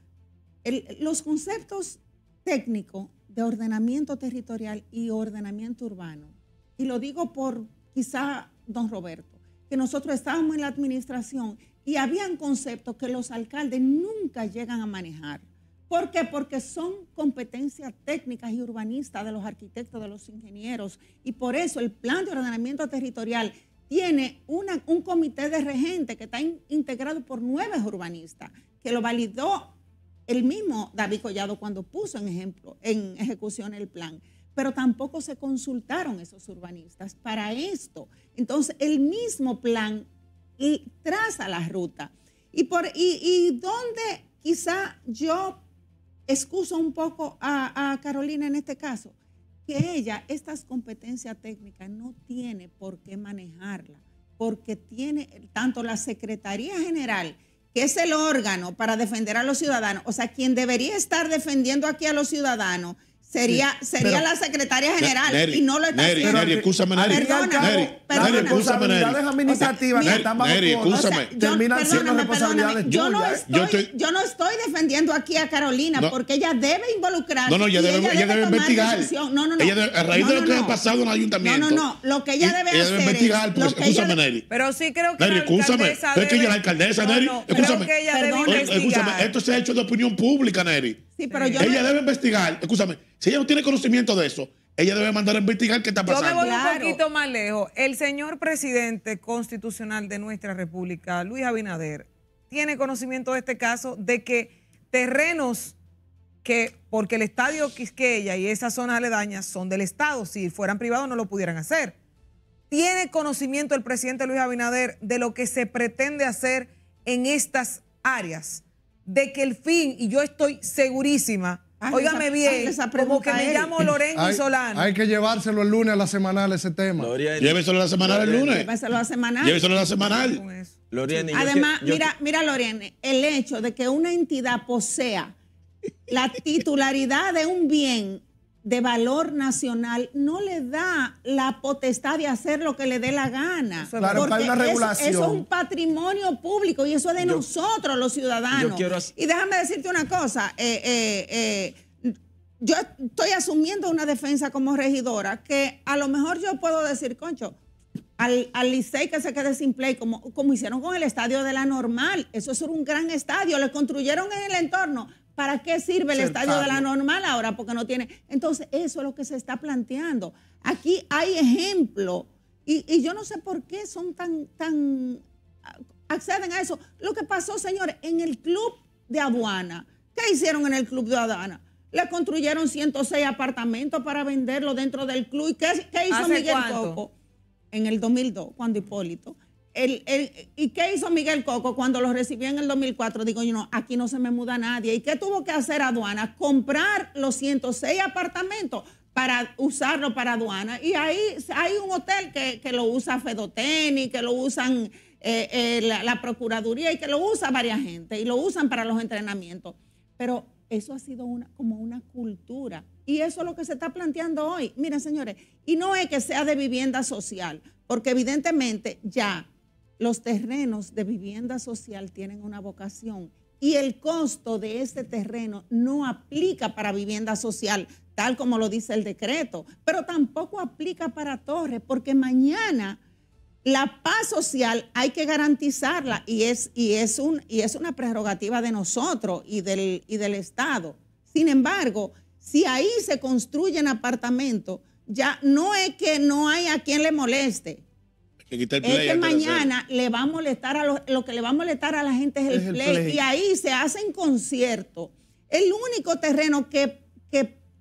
los conceptos técnicos de ordenamiento territorial y ordenamiento urbano, y lo digo por quizá don Roberto, que nosotros estábamos en la administración y habían conceptos que los alcaldes nunca llegan a manejar. ¿Por qué? Porque son competencias técnicas y urbanistas de los arquitectos, de los ingenieros, y por eso el plan de ordenamiento territorial tiene un comité de regente que está integrado por 9 urbanistas, que lo validó el mismo David Collado cuando puso en ejecución el plan, pero tampoco se consultaron esos urbanistas para esto. Entonces, el mismo plan traza la ruta. Y donde quizá yo excuso un poco a Carolina en este caso, que ella estas competencias técnicas no tiene por qué manejarla, porque tiene tanto la Secretaría General, que es el órgano para defender a los ciudadanos, o sea, quien debería estar defendiendo aquí a los ciudadanos sería la secretaria general, Neri, y no lo está haciendo. Neri, escúchame, Neri. Perdóname. Las responsabilidades administrativas que están bajo Neri, escúchame. terminan siendo responsabilidades yo tuyas. yo no estoy defendiendo aquí a Carolina porque ella debe involucrarse. No, ella debe investigar. No. A raíz de lo que ha pasado en el ayuntamiento. No. Lo que ella debe hacer. Ella debe investigar, pues, escúchame, Neri. Pero sí creo que Neri, escúchame. Es que ella es la alcaldesa, Neri. Escúchame. Creo que ella debe investigar. Escúchame, esto se ha hecho de opinión pública, Neri. Sí, pero ella debe investigar. Escúchame, si ella no tiene conocimiento de eso, ella debe mandar a investigar qué está pasando. Yo me voy un poquito más lejos. El señor presidente constitucional de nuestra república, Luis Abinader, tiene conocimiento de este caso, de que terrenos que, porque el estadio Quisqueya y esas zonas aledañas son del Estado, si fueran privados no lo pudieran hacer. ¿Tiene conocimiento el presidente Luis Abinader de lo que se pretende hacer en estas áreas? De que el fin, y yo estoy segurísima, óigame bien, como que me llamo Lorenzo Solano. Hay que llevárselo el lunes a la semanal ese tema. Lléveselo a la semanal el lunes. Lléveselo a la semanal. Lléveselo a la semanal. Además, mira, Lorena, el hecho de que una entidad posea la titularidad de un bien de valor nacional no le da la potestad de hacer lo que le dé la gana. Claro, porque hay una regulación. Eso es un patrimonio público y eso es de nosotros, los ciudadanos. Y déjame decirte una cosa. Yo estoy asumiendo una defensa como regidora que a lo mejor yo puedo decir, concho, al Licey que se quede sin play, como hicieron con el estadio de la Normal. Eso es un gran estadio, le construyeron en el entorno. ¿Para qué sirve el estadio de la Normal ahora? Porque no tiene. Entonces, eso es lo que se está planteando. Aquí hay ejemplos y yo no sé por qué son tan acceden a eso. Lo que pasó, señores, en el club de aduana. ¿Qué hicieron en el club de aduana? Le construyeron 106 apartamentos para venderlo dentro del club. ¿Y qué hizo Miguel Coco? En el 2002, cuando Hipólito. ¿Y qué hizo Miguel Coco cuando lo recibió en el 2004? Digo yo, no, aquí no se me muda nadie. ¿Y qué tuvo que hacer aduana? Comprar los 106 apartamentos para usarlo para aduana. Y ahí hay un hotel que lo usa Fedoteni, que lo usan la Procuraduría y que lo usa varias gente y lo usan para los entrenamientos. Pero eso ha sido como una cultura. Y eso es lo que se está planteando hoy. Miren, señores, y no es que sea de vivienda social, porque evidentemente ya los terrenos de vivienda social tienen una vocación y el costo de este terreno no aplica para vivienda social, tal como lo dice el decreto, pero tampoco aplica para torres, porque mañana la paz social hay que garantizarla y es una prerrogativa de nosotros y del Estado. Sin embargo, si ahí se construyen apartamentos, ya no es que no hay a quien le moleste. Es que mañana le va a molestar lo que le va a molestar a la gente es el play. Y ahí se hacen conciertos. El único terreno que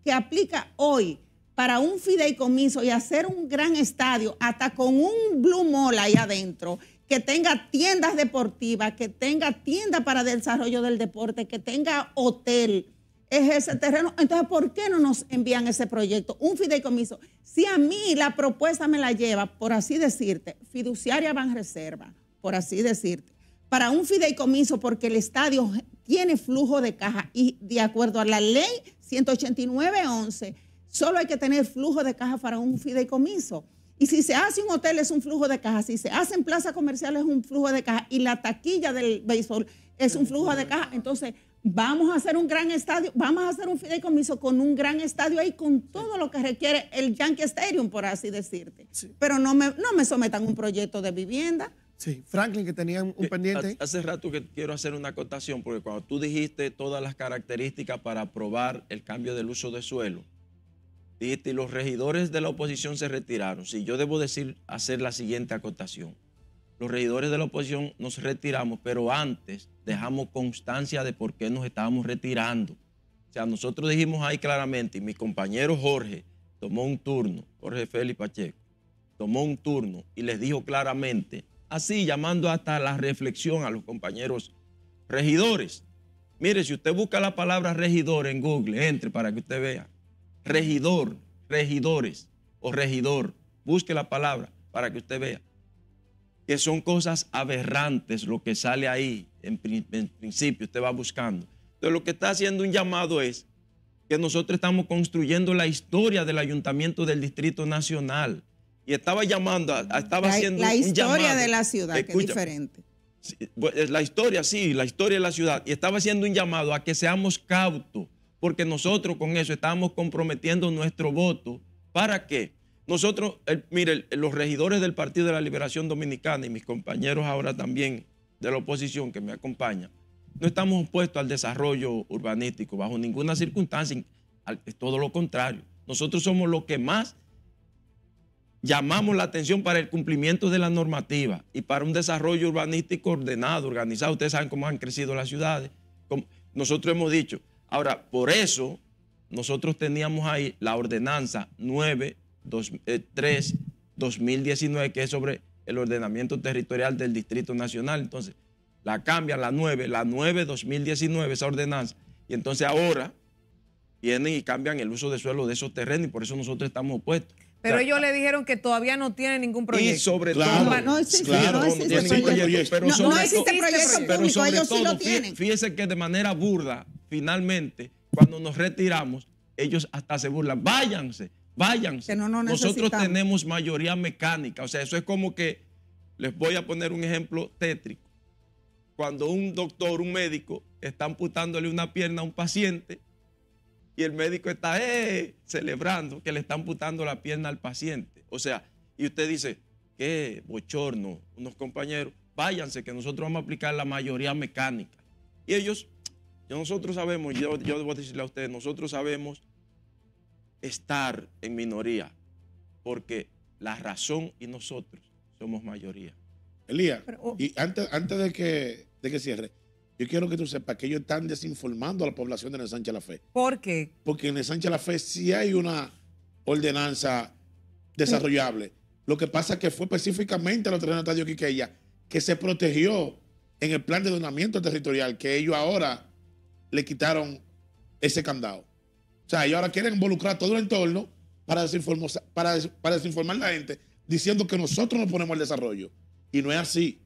que aplica hoy para un fideicomiso y hacer un gran estadio, hasta con un Blue Mall ahí adentro, que tenga tiendas deportivas, que tenga tiendas para el desarrollo del deporte, que tenga hotel, es ese terreno. Entonces, ¿por qué no nos envían ese proyecto? Un fideicomiso. Si a mí la propuesta me la lleva, por así decirte, Fiduciaria Banreserva, por así decirte, para un fideicomiso, porque el estadio tiene flujo de caja y de acuerdo a la ley 189.11, solo hay que tener flujo de caja para un fideicomiso. Y si se hace un hotel es un flujo de caja, si se hace en plaza comercial es un flujo de caja y la taquilla del béisbol es un flujo de caja. Entonces, vamos a hacer un gran estadio, vamos a hacer un fideicomiso con un gran estadio ahí, con todo lo que requiere el Yankee Stadium, por así decirte. Sí. Pero no me sometan un proyecto de vivienda. Sí, Franklin, que tenía un pendiente. Hace rato que quiero hacer una acotación, porque cuando tú dijiste todas las características para aprobar el cambio del uso de suelo, dijiste, y los regidores de la oposición se retiraron. Sí, yo debo hacer la siguiente acotación. Los regidores de la oposición nos retiramos, pero antes dejamos constancia de por qué nos estábamos retirando. O sea, nosotros dijimos ahí claramente, y mi compañero Jorge tomó un turno, Jorge Félix Pacheco, tomó un turno y les dijo claramente, así llamando hasta la reflexión a los compañeros regidores. Mire, si usted busca la palabra regidor en Google, entre para que usted vea. Regidor, regidores o regidor, busque la palabra para que usted vea que son cosas aberrantes lo que sale ahí en principio, usted va buscando. Entonces lo que está haciendo un llamado es que nosotros estamos construyendo la historia del Ayuntamiento del Distrito Nacional y estaba llamando, estaba haciendo un llamado. La historia de la ciudad, escucha, que es diferente. La historia, sí, la historia de la ciudad, y estaba haciendo un llamado a que seamos cautos, porque nosotros con eso estamos comprometiendo nuestro voto. ¿Para qué? Nosotros, mire, los regidores del Partido de la Liberación Dominicana y mis compañeros ahora también de la oposición que me acompañan, no estamos opuestos al desarrollo urbanístico bajo ninguna circunstancia, es todo lo contrario. Nosotros somos los que más llamamos la atención para el cumplimiento de la normativa y para un desarrollo urbanístico ordenado, organizado. Ustedes saben cómo han crecido las ciudades. Nosotros hemos dicho. Ahora, por eso, nosotros teníamos ahí la ordenanza 9-3-2019, que es sobre el ordenamiento territorial del Distrito Nacional. Entonces, la cambian la 9-2019, esa ordenanza. Y entonces ahora vienen y cambian el uso de suelo de esos terrenos y por eso nosotros estamos opuestos. Pero ellos le dijeron que todavía no tienen ningún proyecto. Y sobre todo, no existe proyecto. No existe proyecto público, ellos sí lo tienen. Fíjese que de manera burda, finalmente, cuando nos retiramos, ellos hasta se burlan. Váyanse. Que nosotros tenemos mayoría mecánica. O sea, eso es como que, les voy a poner un ejemplo tétrico. Cuando un doctor, un médico, está amputándole una pierna a un paciente, y el médico está celebrando que le está amputando la pierna al paciente. O sea, y usted dice, qué bochorno, unos compañeros, váyanse que nosotros vamos a aplicar la mayoría mecánica. Y ellos, nosotros sabemos, yo debo decirle a ustedes, nosotros sabemos estar en minoría, porque la razón y nosotros somos mayoría. Elías, y antes de que cierre, yo quiero que tú sepas que ellos están desinformando a la población de Ensanche La Fe. ¿Por qué? Porque en Ensanche La Fe sí hay una ordenanza desarrollable. Lo que pasa es que fue específicamente a los terrenos de Estadio Quiqueya que se protegió en el plan de ordenamiento territorial, que ellos ahora le quitaron ese candado. O sea, ellos ahora quieren involucrar todo el entorno para desinformar a la gente, diciendo que nosotros nos ponemos el desarrollo. Y no es así.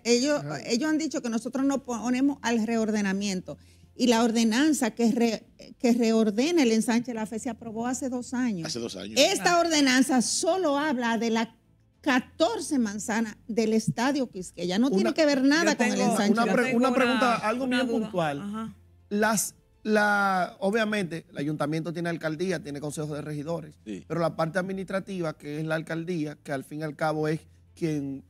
Ellos han dicho que nosotros nos ponemos al reordenamiento y la ordenanza que reordena el ensanche La Fe se aprobó hace 2 años. Hace 2 años. Esta ordenanza solo habla de las 14 manzanas del Estadio Quisqueya. No tiene que ver nada con el ensanche La Fe. Una pregunta, algo bien puntual. Ajá. Obviamente, el ayuntamiento tiene alcaldía, tiene consejo de regidores, sí, pero la parte administrativa, que es la alcaldía, que al fin y al cabo es quien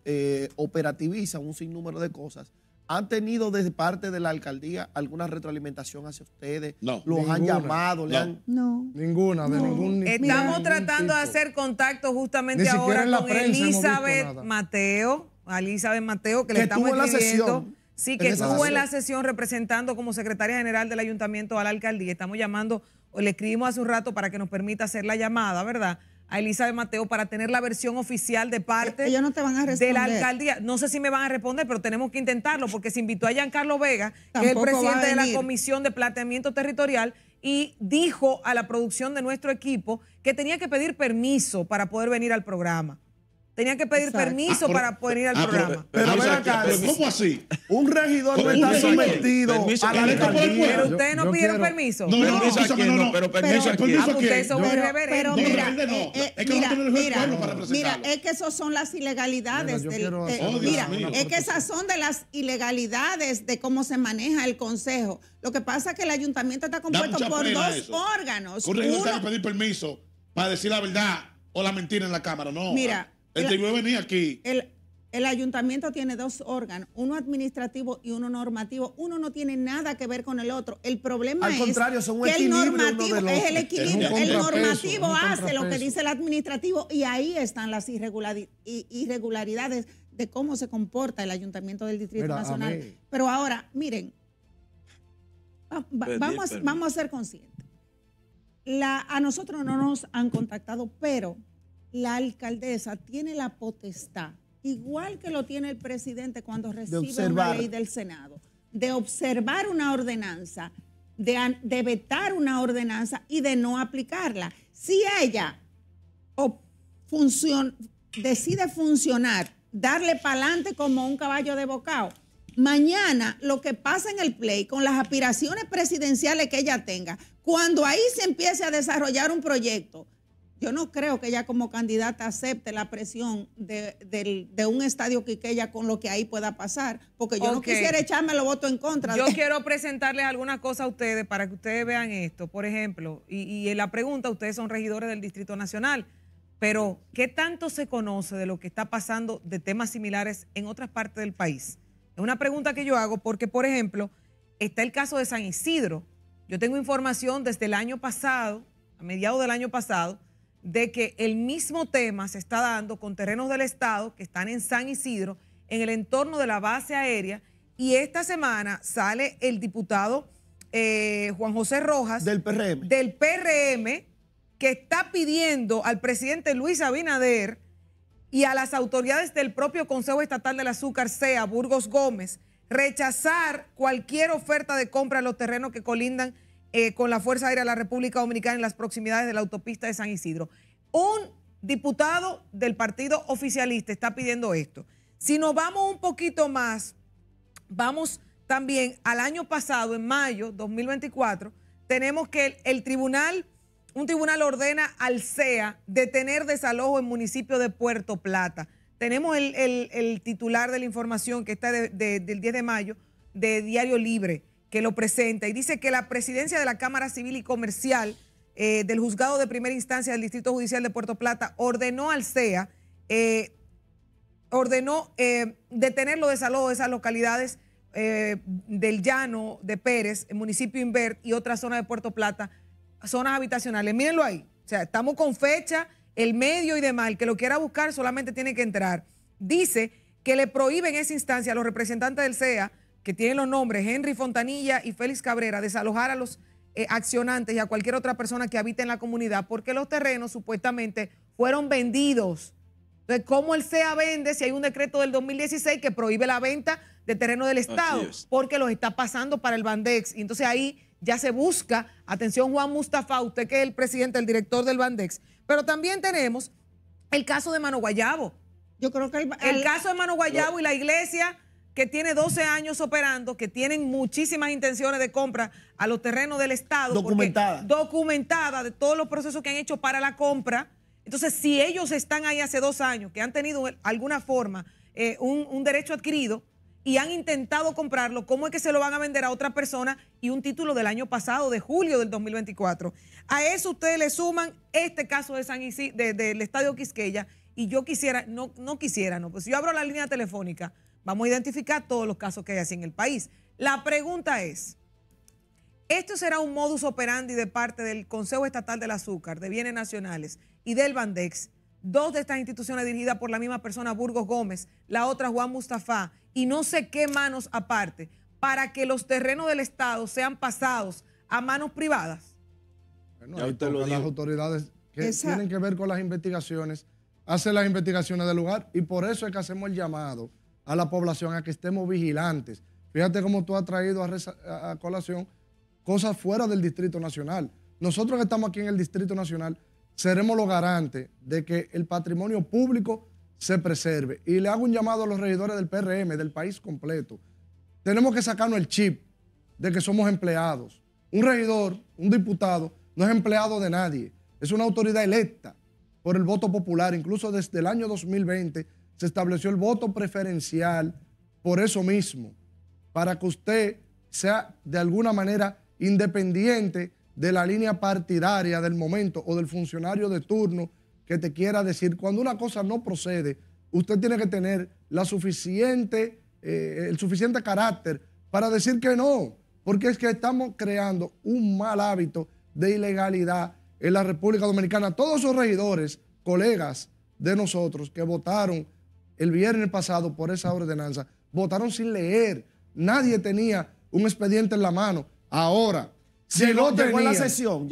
operativiza un sinnúmero de cosas, ¿han tenido desde parte de la alcaldía alguna retroalimentación hacia ustedes? No. ¿Los han llamado? No. Ninguna, de ningún. Estamos tratando de hacer contacto justamente ahora con Elizabeth Mateo, que le estamos escribiendo. Sí, que En esa estuvo en la sesión. sesión representando como secretaria general del ayuntamiento a la alcaldía. Estamos llamando, o le escribimos hace un rato para que nos permita hacer la llamada, ¿verdad?, a Elizabeth Mateo para tener la versión oficial de parte Ellos no te van a de responder. la alcaldía. No sé si me van a responder, pero tenemos que intentarlo porque se invitó a Giancarlo Vega, que es el Tampoco va a presidente de la venir. Comisión de Planteamiento Territorial, y dijo a la producción de nuestro equipo que tenía que pedir permiso para poder venir al programa. Tenía que pedir Exacto. permiso para poder ir al programa. Pero ven ¿sabes acá, qué? ¿Cómo así? Un regidor no ¿Cómo está permiso a quién? sometido Permiso a la a quién? alcaldía. Pero ustedes no yo pidieron quiero- permiso. No, Permiso a escúchame, quién, no, no, pero permiso Permiso a a quién. quién. Ah, ustedes son Yo- muy pero- reverentes. Pero No, mira, rebelde no. Es que mira, nosotros no mira, pueblo para mira, presentarlo. es que esos son las ilegalidades. Mira, yo quiero hacer una- Mira, Dios mío. es que esas son de las ilegalidades de cómo se maneja el consejo. Lo que pasa es que el ayuntamiento está Da compuesto mucha por pena dos eso. órganos. Un regidor tiene Uno, que pedir permiso para decir la verdad o la mentira en la cámara. No. Mira, el que yo venía aquí. el ayuntamiento tiene dos órganos, uno administrativo y uno normativo. Uno no tiene nada que ver con el otro. El problema Al es contrario, son un que el equilibrio normativo uno del es el otro. equilibrio. Es un El contrapeso, normativo es un hace lo que contrapeso. dice el administrativo y ahí están las irregularidades de cómo se comporta el ayuntamiento del Distrito Mira, a Nacional. mí- Pero ahora, miren, Pedir vamos a ser conscientes. A nosotros no nos han contactado, pero la alcaldesa tiene la potestad, igual que lo tiene el presidente cuando recibe una observar. ley del Senado, de observar una ordenanza, de vetar una ordenanza y de no aplicarla. Si ella decide funcionar, darle para adelante como un caballo de bocado, mañana lo que pasa en el play con las aspiraciones presidenciales que ella tenga, cuando ahí se empiece a desarrollar un proyecto, yo no creo que ella como candidata acepte la presión de un estadio Quiqueya con lo que ahí pueda pasar, porque yo no Ok. quisiera echarme los votos en contra. Yo quiero presentarles algunas cosas a ustedes para que ustedes vean esto. Por ejemplo, y en la pregunta, ustedes son regidores del Distrito Nacional, pero ¿qué tanto se conoce de lo que está pasando de temas similares en otras partes del país? Es una pregunta que yo hago porque, por ejemplo, está el caso de San Isidro. Yo tengo información desde el año pasado, a mediados del año pasado, de que el mismo tema se está dando con terrenos del Estado que están en San Isidro, en el entorno de la base aérea, y esta semana sale el diputado Juan José Rojas Del PRM. del PRM, que está pidiendo al presidente Luis Abinader y a las autoridades del propio Consejo Estatal del Azúcar, CEA, Burgos Gómez, rechazar cualquier oferta de compra de los terrenos que colindan con la Fuerza Aérea de la República Dominicana en las proximidades de la autopista de San Isidro. Un diputado del partido oficialista está pidiendo esto. Si nos vamos un poquito más, vamos también al año pasado, en mayo 2024, tenemos que un tribunal ordena al CEA detener desalojo en municipio de Puerto Plata. Tenemos el titular de la información que está del 10 de mayo de Diario Libre, que lo presenta y dice que la presidencia de la Cámara Civil y Comercial del Juzgado de Primera Instancia del Distrito Judicial de Puerto Plata ordenó al CEA, detener los desalojos de esas localidades del Llano de Pérez, el municipio Invert y otras zonas de Puerto Plata, zonas habitacionales. Mírenlo ahí. O sea, estamos con fecha, el medio y demás. El que lo quiera buscar solamente tiene que entrar. Dice que le prohíben en esa instancia a los representantes del CEA, que tienen los nombres Henry Fontanilla y Félix Cabrera, desalojar a los accionantes y a cualquier otra persona que habite en la comunidad, porque los terrenos supuestamente fueron vendidos. Entonces, ¿cómo el CEA vende si hay un decreto del 2016 que prohíbe la venta de terreno del Estado? Así es. Porque los está pasando para el Bandex. Y entonces ahí ya se busca, atención Juan Mustafa, usted que es el presidente, el director del Bandex. Pero también tenemos el caso de Mano Guayabo. Yo creo que El caso de Mano Guayabo y la iglesia que tiene 12 años operando, que tienen muchísimas intenciones de compra a los terrenos del Estado. Documentada de todos los procesos que han hecho para la compra. Entonces, si ellos están ahí hace 2 años, que han tenido alguna forma un derecho adquirido y han intentado comprarlo, ¿cómo es que se lo van a vender a otra persona? Y un título del año pasado, de julio del 2024. A eso ustedes le suman este caso de San Isidro, del Estadio Quisqueya, y yo quisiera, pues si yo abro la línea telefónica, vamos a identificar todos los casos que hay así en el país. La pregunta es, ¿esto será un modus operandi de parte del Consejo Estatal del Azúcar, de Bienes Nacionales y del Bandex, 2 de estas instituciones dirigidas por la misma persona, Burgos Gómez, la otra Juan Mustafa, y no sé qué manos aparte, para que los terrenos del Estado sean pasados a manos privadas? Bueno, ahí tocan las autoridades que tienen que ver con las investigaciones, hacen las investigaciones del lugar, y por eso es que hacemos el llamado a la población a que estemos vigilantes. Fíjate cómo tú has traído a colación cosas fuera del Distrito Nacional. Nosotros que estamos aquí en el Distrito Nacional seremos los garantes de que el patrimonio público se preserve. Y le hago un llamado a los regidores del PRM, del país completo. Tenemos que sacarnos el chip de que somos empleados. Un regidor, un diputado, no es empleado de nadie. Es una autoridad electa por el voto popular. Incluso desde el año 2020 se estableció el voto preferencial por eso mismo, para que usted sea de alguna manera independiente de la línea partidaria del momento o del funcionario de turno que te quiera decir. Cuando una cosa no procede, usted tiene que tener el suficiente carácter para decir que no, porque es que estamos creando un mal hábito de ilegalidad en la República Dominicana. Todos esos regidores, colegas de nosotros que votaron el viernes pasado por esa ordenanza, votaron sin leer. Nadie tenía un expediente en la mano. Ahora, llegó en la sesión,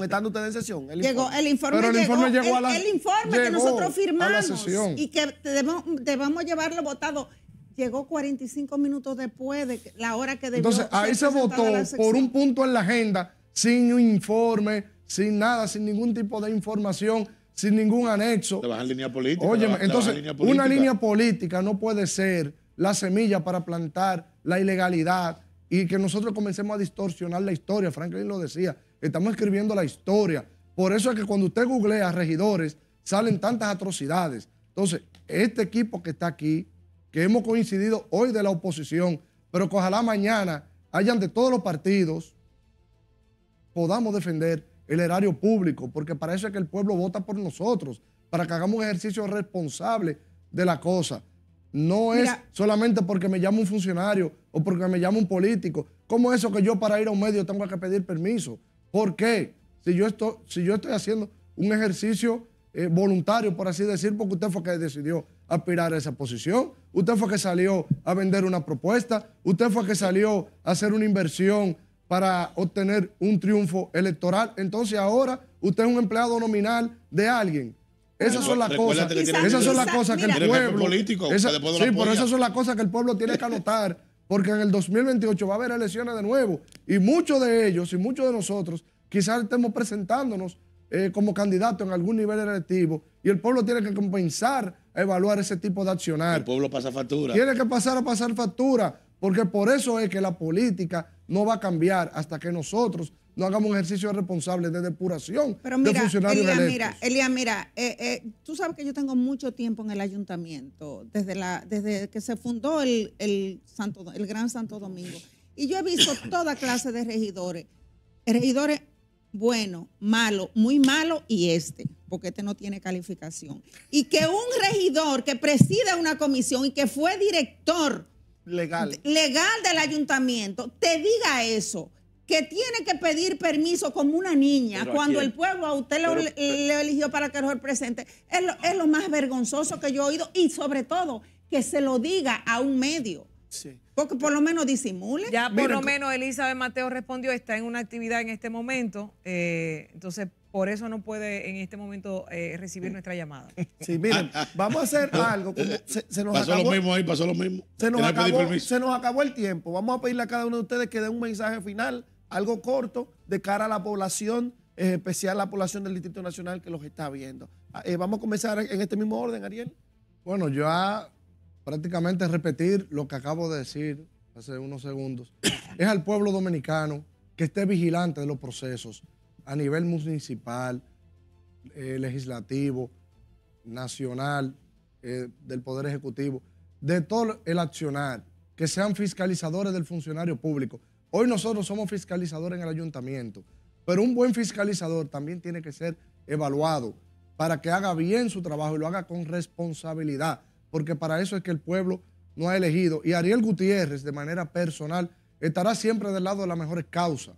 estando usted en sesión. El informe llegó a la el informe que nosotros firmamos sesión. Y que debemos llevarlo votado, llegó 45 minutos después de la hora que debió. Entonces, ahí se votó por un punto en la agenda, sin un informe, sin nada, sin ningún tipo de información, sin ningún anexo. Te bajan línea política. Óyeme, entonces, una línea política no puede ser la semilla para plantar la ilegalidad y que nosotros comencemos a distorsionar la historia. Franklin lo decía, estamos escribiendo la historia. Por eso es que cuando usted googlea regidores, salen tantas atrocidades. Entonces, este equipo que está aquí, que hemos coincidido hoy de la oposición, pero que ojalá mañana hayan de todos los partidos, podamos defender el erario público, porque para eso es que el pueblo vota por nosotros, para que hagamos un ejercicio responsable de la cosa. No es solamente porque me llama un funcionario o porque me llama un político. ¿Cómo es eso que yo para ir a un medio tengo que pedir permiso? ¿Por qué? Si yo estoy haciendo un ejercicio voluntario, por así decir, porque usted fue que decidió aspirar a esa posición, usted fue que salió a vender una propuesta, usted fue que salió a hacer una inversión para obtener un triunfo electoral. Entonces ahora usted es un empleado nominal de alguien. Esas son las cosas. Esas son las cosas que el pueblo. Pero esas son las cosas que el pueblo tiene que anotar, porque en el 2028 va a haber elecciones de nuevo. Y muchos de ellos y muchos de nosotros quizás estemos presentándonos como candidatos en algún nivel electivo. Y el pueblo tiene que comenzar a evaluar ese tipo de accionar. El pueblo pasa factura. Tiene que pasar a pasar factura, porque por eso es que la política no va a cambiar hasta que nosotros no hagamos un ejercicio responsable de depuración de funcionarios electos. Mira, tú sabes que yo tengo mucho tiempo en el ayuntamiento, desde que se fundó el Gran Santo Domingo, y yo he visto toda clase de regidores buenos, malos, muy malos, y porque este no tiene calificación. Y que un regidor que preside una comisión y que fue director legal del ayuntamiento te diga eso, que tiene que pedir permiso como una niña cuando el pueblo a usted le eligió para que lo represente, es lo más vergonzoso que yo he oído, y sobre todo que se lo diga a un medio. Sí. Porque por lo menos disimule. Ya por lo menos Elizabeth Mateo respondió, está en una actividad en este momento, entonces por eso no puede en este momento recibir nuestra llamada. Sí, miren, vamos a hacer algo. Como se nos pasó acabó, lo mismo ahí, pasó lo mismo. Se nos acabó el tiempo. Vamos a pedirle a cada uno de ustedes que dé un mensaje final, algo corto, de cara a la población, especial la población del Distrito Nacional que los está viendo. Vamos a comenzar en este mismo orden, Ariel. Bueno, yo prácticamente repetir lo que acabo de decir hace unos segundos. Es al pueblo dominicano que esté vigilante de los procesos a nivel municipal, legislativo, nacional, del Poder Ejecutivo, de todo el accionar, que sean fiscalizadores del funcionario público. Hoy nosotros somos fiscalizadores en el ayuntamiento, pero un buen fiscalizador también tiene que ser evaluado para que haga bien su trabajo y lo haga con responsabilidad, porque para eso es que el pueblo no ha elegido. Y Ariel Gutiérrez, de manera personal, estará siempre del lado de las mejores causas.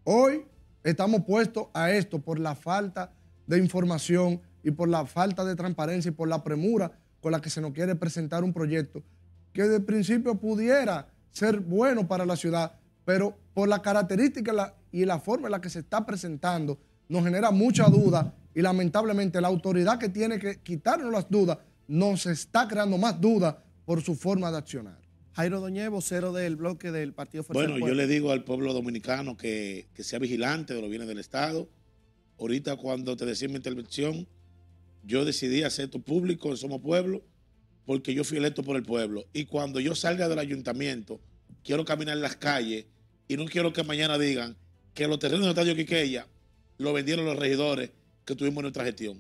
Hoy estamos puestos a esto por la falta de información y por la falta de transparencia y por la premura con la que se nos quiere presentar un proyecto que de principio pudiera ser bueno para la ciudad, pero por la característica y la forma en la que se está presentando nos genera mucha duda y lamentablemente la autoridad que tiene que quitarnos las dudas nos está creando más dudas por su forma de accionar. Jairo Doñé, vocero del bloque del Partido Fuerza del Bueno, Pueblo. yo le digo al pueblo dominicano que sea vigilante de los bienes del Estado. Ahorita cuando te decía en mi intervención, yo decidí hacer esto público en Somos Pueblo porque yo fui electo por el pueblo. Y cuando yo salga del ayuntamiento, quiero caminar en las calles y no quiero que mañana digan que los terrenos del Estadio Quiqueya lo vendieron los regidores que tuvimos en nuestra gestión.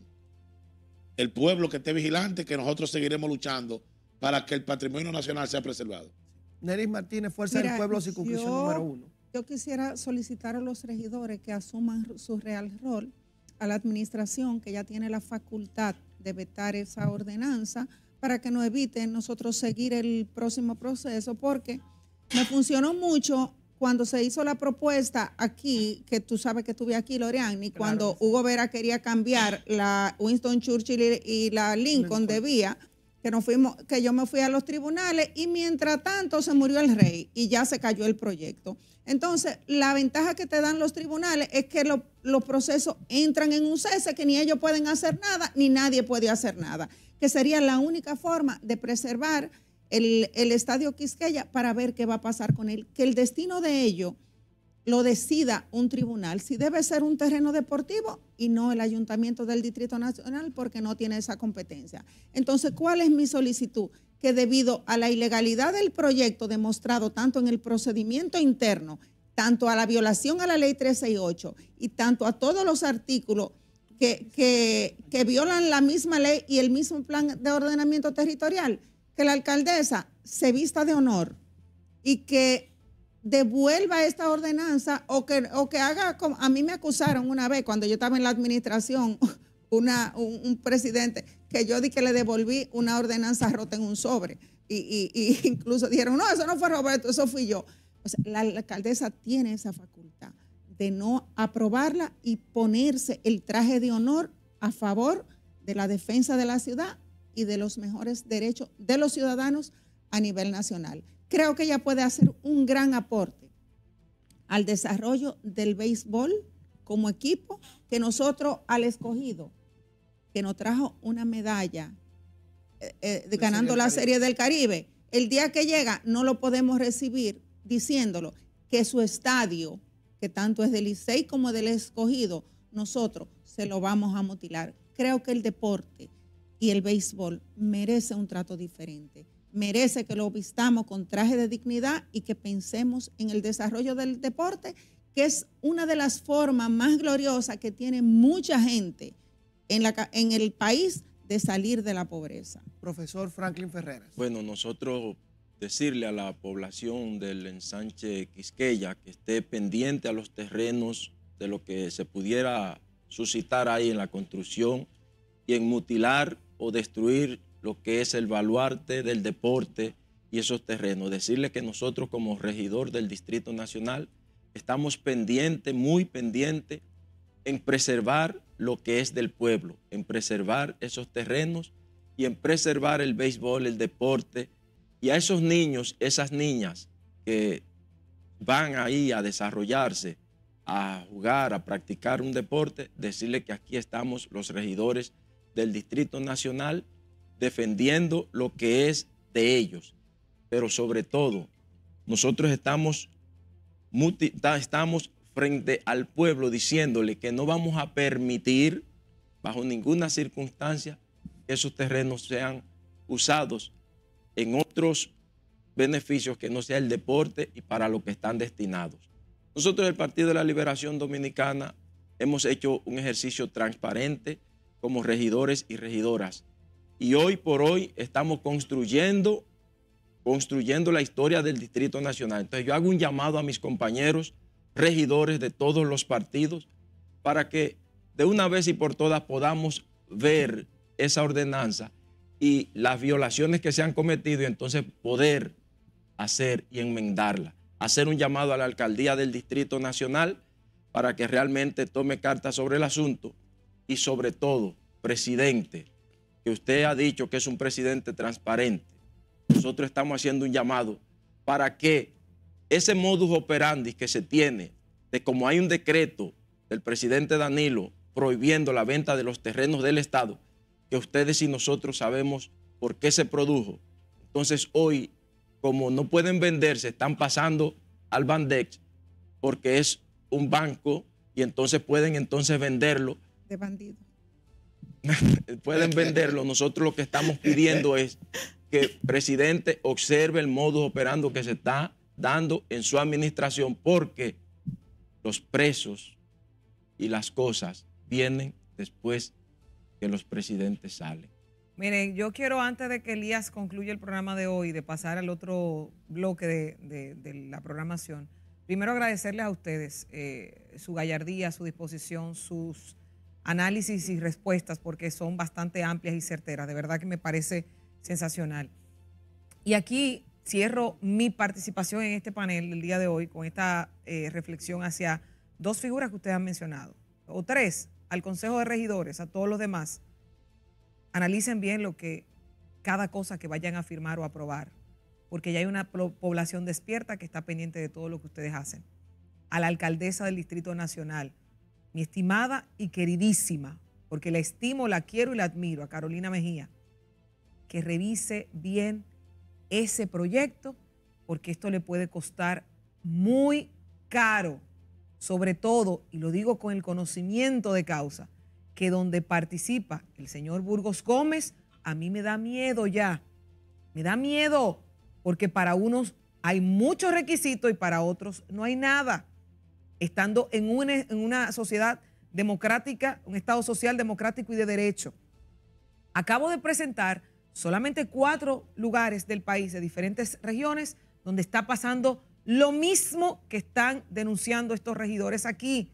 El pueblo que esté vigilante, que nosotros seguiremos luchando para que el patrimonio nacional sea preservado. Neris Martínez, Fuerza del Pueblo, circunscripción número 1. Yo quisiera solicitar a los regidores que asuman su real rol, a la administración que ya tiene la facultad de vetar esa ordenanza para que nos eviten nosotros seguir el próximo proceso, porque me funcionó mucho cuando se hizo la propuesta aquí, que tú sabes que estuve aquí, Loreani, cuando Hugo Vera quería cambiar la Winston Churchill y la Lincoln de vía, que yo me fui a los tribunales y mientras tanto se murió el rey y ya se cayó el proyecto. Entonces, la ventaja que te dan los tribunales es que los procesos entran en un cese, que ni ellos pueden hacer nada, ni nadie puede hacer nada, que sería la única forma de preservar el Estadio Quisqueya para ver qué va a pasar con él, que el destino de ello lo decida un tribunal, si debe ser un terreno deportivo y no el Ayuntamiento del Distrito Nacional porque no tiene esa competencia. Entonces, ¿cuál es mi solicitud? Que debido a la ilegalidad del proyecto demostrado tanto en el procedimiento interno, tanto a la violación a la ley 368 y tanto a todos los artículos que violan la misma ley y el mismo plan de ordenamiento territorial, que la alcaldesa se vista de honor y que devuelva esta ordenanza o que haga como a mí me acusaron una vez cuando yo estaba en la administración, un presidente, que yo di que le devolví una ordenanza rota en un sobre y incluso dijeron, no, eso no fue Roberto, eso fui yo. O sea, la alcaldesa tiene esa facultad de no aprobarla y ponerse el traje de honor a favor de la defensa de la ciudad y de los mejores derechos de los ciudadanos a nivel nacional. Creo que ella puede hacer un gran aporte al desarrollo del béisbol como equipo, que nosotros al escogido, que nos trajo una medalla ganando la Serie del Caribe, el día que llega no lo podemos recibir diciéndolo, que su estadio, que tanto es del Licey como del escogido, nosotros se lo vamos a mutilar. Creo que el deporte y el béisbol merece un trato diferente. Merece que lo vistamos con traje de dignidad y que pensemos en el desarrollo del deporte, que es una de las formas más gloriosas que tiene mucha gente en el país de salir de la pobreza. Profesor Franklin Ferreras. Bueno, nosotros decirle a la población del ensanche Quisqueya que esté pendiente a los terrenos de lo que se pudiera suscitar ahí en la construcción y en mutilar o destruir lo que es el baluarte del deporte y esos terrenos. Decirle que nosotros como regidor del Distrito Nacional estamos pendientes, muy pendientes, en preservar lo que es del pueblo, en preservar esos terrenos y en preservar el béisbol, el deporte, y a esos niños, esas niñas que van ahí a desarrollarse, a jugar, a practicar un deporte, decirle que aquí estamos los regidores del Distrito Nacional defendiendo lo que es de ellos, pero sobre todo nosotros estamos frente al pueblo diciéndole que no vamos a permitir bajo ninguna circunstancia que esos terrenos sean usados en otros beneficios que no sea el deporte y para lo que están destinados. Nosotros del Partido de la Liberación Dominicana hemos hecho un ejercicio transparente como regidores y regidoras. Y hoy por hoy estamos construyendo la historia del Distrito Nacional. Entonces yo hago un llamado a mis compañeros regidores de todos los partidos para que de una vez y por todas podamos ver esa ordenanza y las violaciones que se han cometido y entonces poder hacer y enmendarla. Hacer un llamado a la alcaldía del Distrito Nacional para que realmente tome cartas sobre el asunto y sobre todo presidente, que usted ha dicho que es un presidente transparente, nosotros estamos haciendo un llamado para que ese modus operandi que se tiene, de como hay un decreto del presidente Danilo prohibiendo la venta de los terrenos del Estado, que ustedes y nosotros sabemos por qué se produjo. Entonces hoy, como no pueden venderse, están pasando al Bandex porque es un banco y entonces pueden venderlo. De bandido. Pueden venderlo. Nosotros lo que estamos pidiendo es que el presidente observe el modus operandi que se está dando en su administración, porque los presos y las cosas vienen después que los presidentes salen. Miren, yo quiero, antes de que Elías concluya el programa de hoy, de pasar al otro bloque de la programación, primero agradecerles a ustedes su gallardía, su disposición, sus análisis y respuestas, porque son bastante amplias y certeras. De verdad que me parece sensacional. Y aquí cierro mi participación en este panel del día de hoy con esta reflexión hacia dos figuras que ustedes han mencionado, o tres, al Consejo de Regidores, a todos los demás. Analicen bien lo que cada cosa que vayan a firmar o aprobar, porque ya hay una población despierta que está pendiente de todo lo que ustedes hacen. A la alcaldesa del Distrito Nacional, mi estimada y queridísima, porque la estimo, la quiero y la admiro, a Carolina Mejía, que revise bien ese proyecto, porque esto le puede costar muy caro, sobre todo, y lo digo con el conocimiento de causa, que donde participa el señor Burgos Gómez, a mí me da miedo ya, me da miedo, porque para unos hay muchos requisitos y para otros no hay nada. Estando en una sociedad democrática, un Estado social democrático y de derecho. Acabo de presentar solamente 4 lugares del país, de diferentes regiones, donde está pasando lo mismo que están denunciando estos regidores aquí.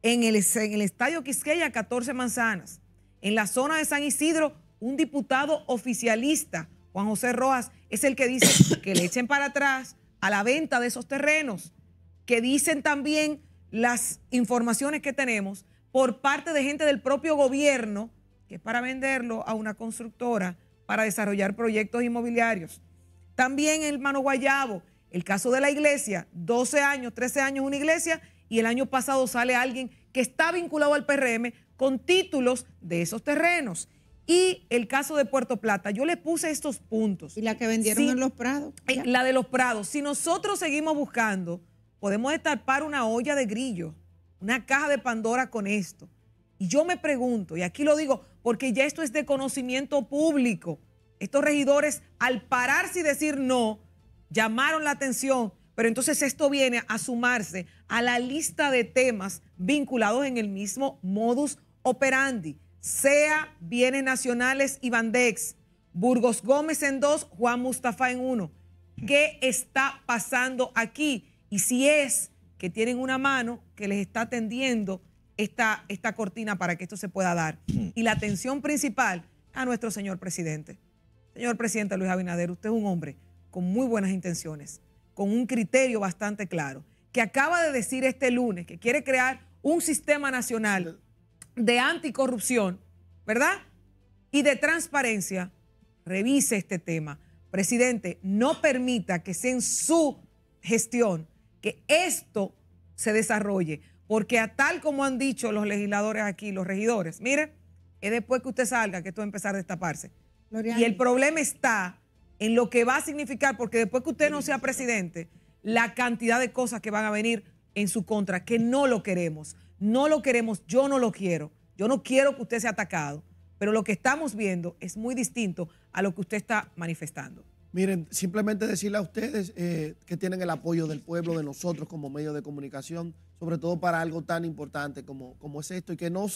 En el Estadio Quisqueya, 14 manzanas. En la zona de San Isidro, un diputado oficialista, Juan José Rojas, es el que dice que le echen para atrás a la venta de esos terrenos, que dicen también las informaciones que tenemos por parte de gente del propio gobierno, que es para venderlo a una constructora para desarrollar proyectos inmobiliarios. También el Mano Guayabo, el caso de la iglesia, 12 años, 13 años una iglesia, y el año pasado sale alguien que está vinculado al PRM con títulos de esos terrenos. Y el caso de Puerto Plata, yo le puse estos puntos. ¿Y la que vendieron en Los Prados? La de Los Prados. Si nosotros seguimos buscando, podemos destapar una olla de grillo, una caja de Pandora con esto. Y yo me pregunto, y aquí lo digo, porque ya esto es de conocimiento público. Estos regidores, al pararse y decir no, llamaron la atención, pero entonces esto viene a sumarse a la lista de temas vinculados en el mismo modus operandi, sea bienes nacionales y Bandex, Burgos Gómez en 2, Juan Mustafa en 1. ¿Qué está pasando aquí? Y si es que tienen una mano que les está tendiendo esta cortina para que esto se pueda dar. Y la atención principal a nuestro señor presidente. Señor presidente Luis Abinader, usted es un hombre con muy buenas intenciones, con un criterio bastante claro, que acaba de decir este lunes que quiere crear un sistema nacional de anticorrupción, ¿verdad? Y de transparencia. Revise este tema. Presidente, no permita que sea en su gestión que esto se desarrolle, porque a tal como han dicho los legisladores aquí, los regidores, mire, es después que usted salga que esto va a empezar a destaparse. Gloriani. Y el problema está en lo que va a significar, porque después que usted no sea presidente, la cantidad de cosas que van a venir en su contra, que no lo queremos. No lo queremos, yo no lo quiero. Yo no quiero que usted sea atacado, pero lo que estamos viendo es muy distinto a lo que usted está manifestando. Miren, simplemente decirle a ustedes que tienen el apoyo del pueblo, de nosotros como medio de comunicación, sobre todo para algo tan importante como es esto, y que no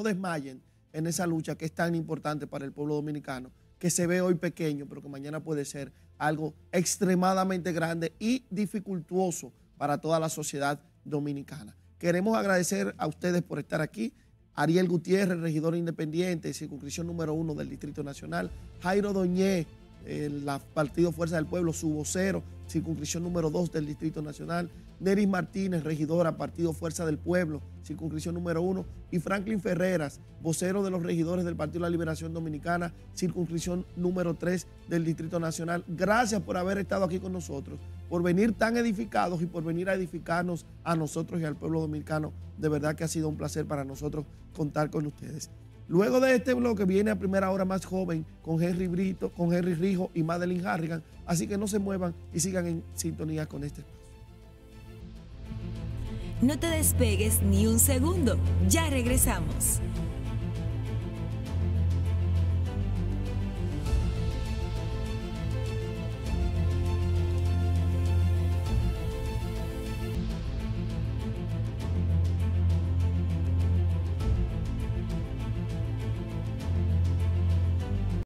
desmayen en esa lucha que es tan importante para el pueblo dominicano, que se ve hoy pequeño, pero que mañana puede ser algo extremadamente grande y dificultuoso para toda la sociedad dominicana. Queremos agradecer a ustedes por estar aquí. Ariel Gutiérrez, regidor independiente, circunscripción número 1 del Distrito Nacional. Jairo Doñé, el Partido Fuerza del Pueblo, su vocero, circunscripción número 2 del Distrito Nacional. Neris Martínez, regidora, Partido Fuerza del Pueblo, circunscripción número 1, y Franklin Ferreras, vocero de los regidores del Partido de la Liberación Dominicana, circunscripción número 3 del Distrito Nacional. Gracias por haber estado aquí con nosotros, por venir tan edificados y por venir a edificarnos a nosotros y al pueblo dominicano. De verdad que ha sido un placer para nosotros contar con ustedes. Luego de este bloque viene a primera hora más joven con Henry Brito, con Henry Rijo y Madeline Harrigan. Así que no se muevan y sigan en sintonía con este espacio. No te despegues ni un segundo. Ya regresamos.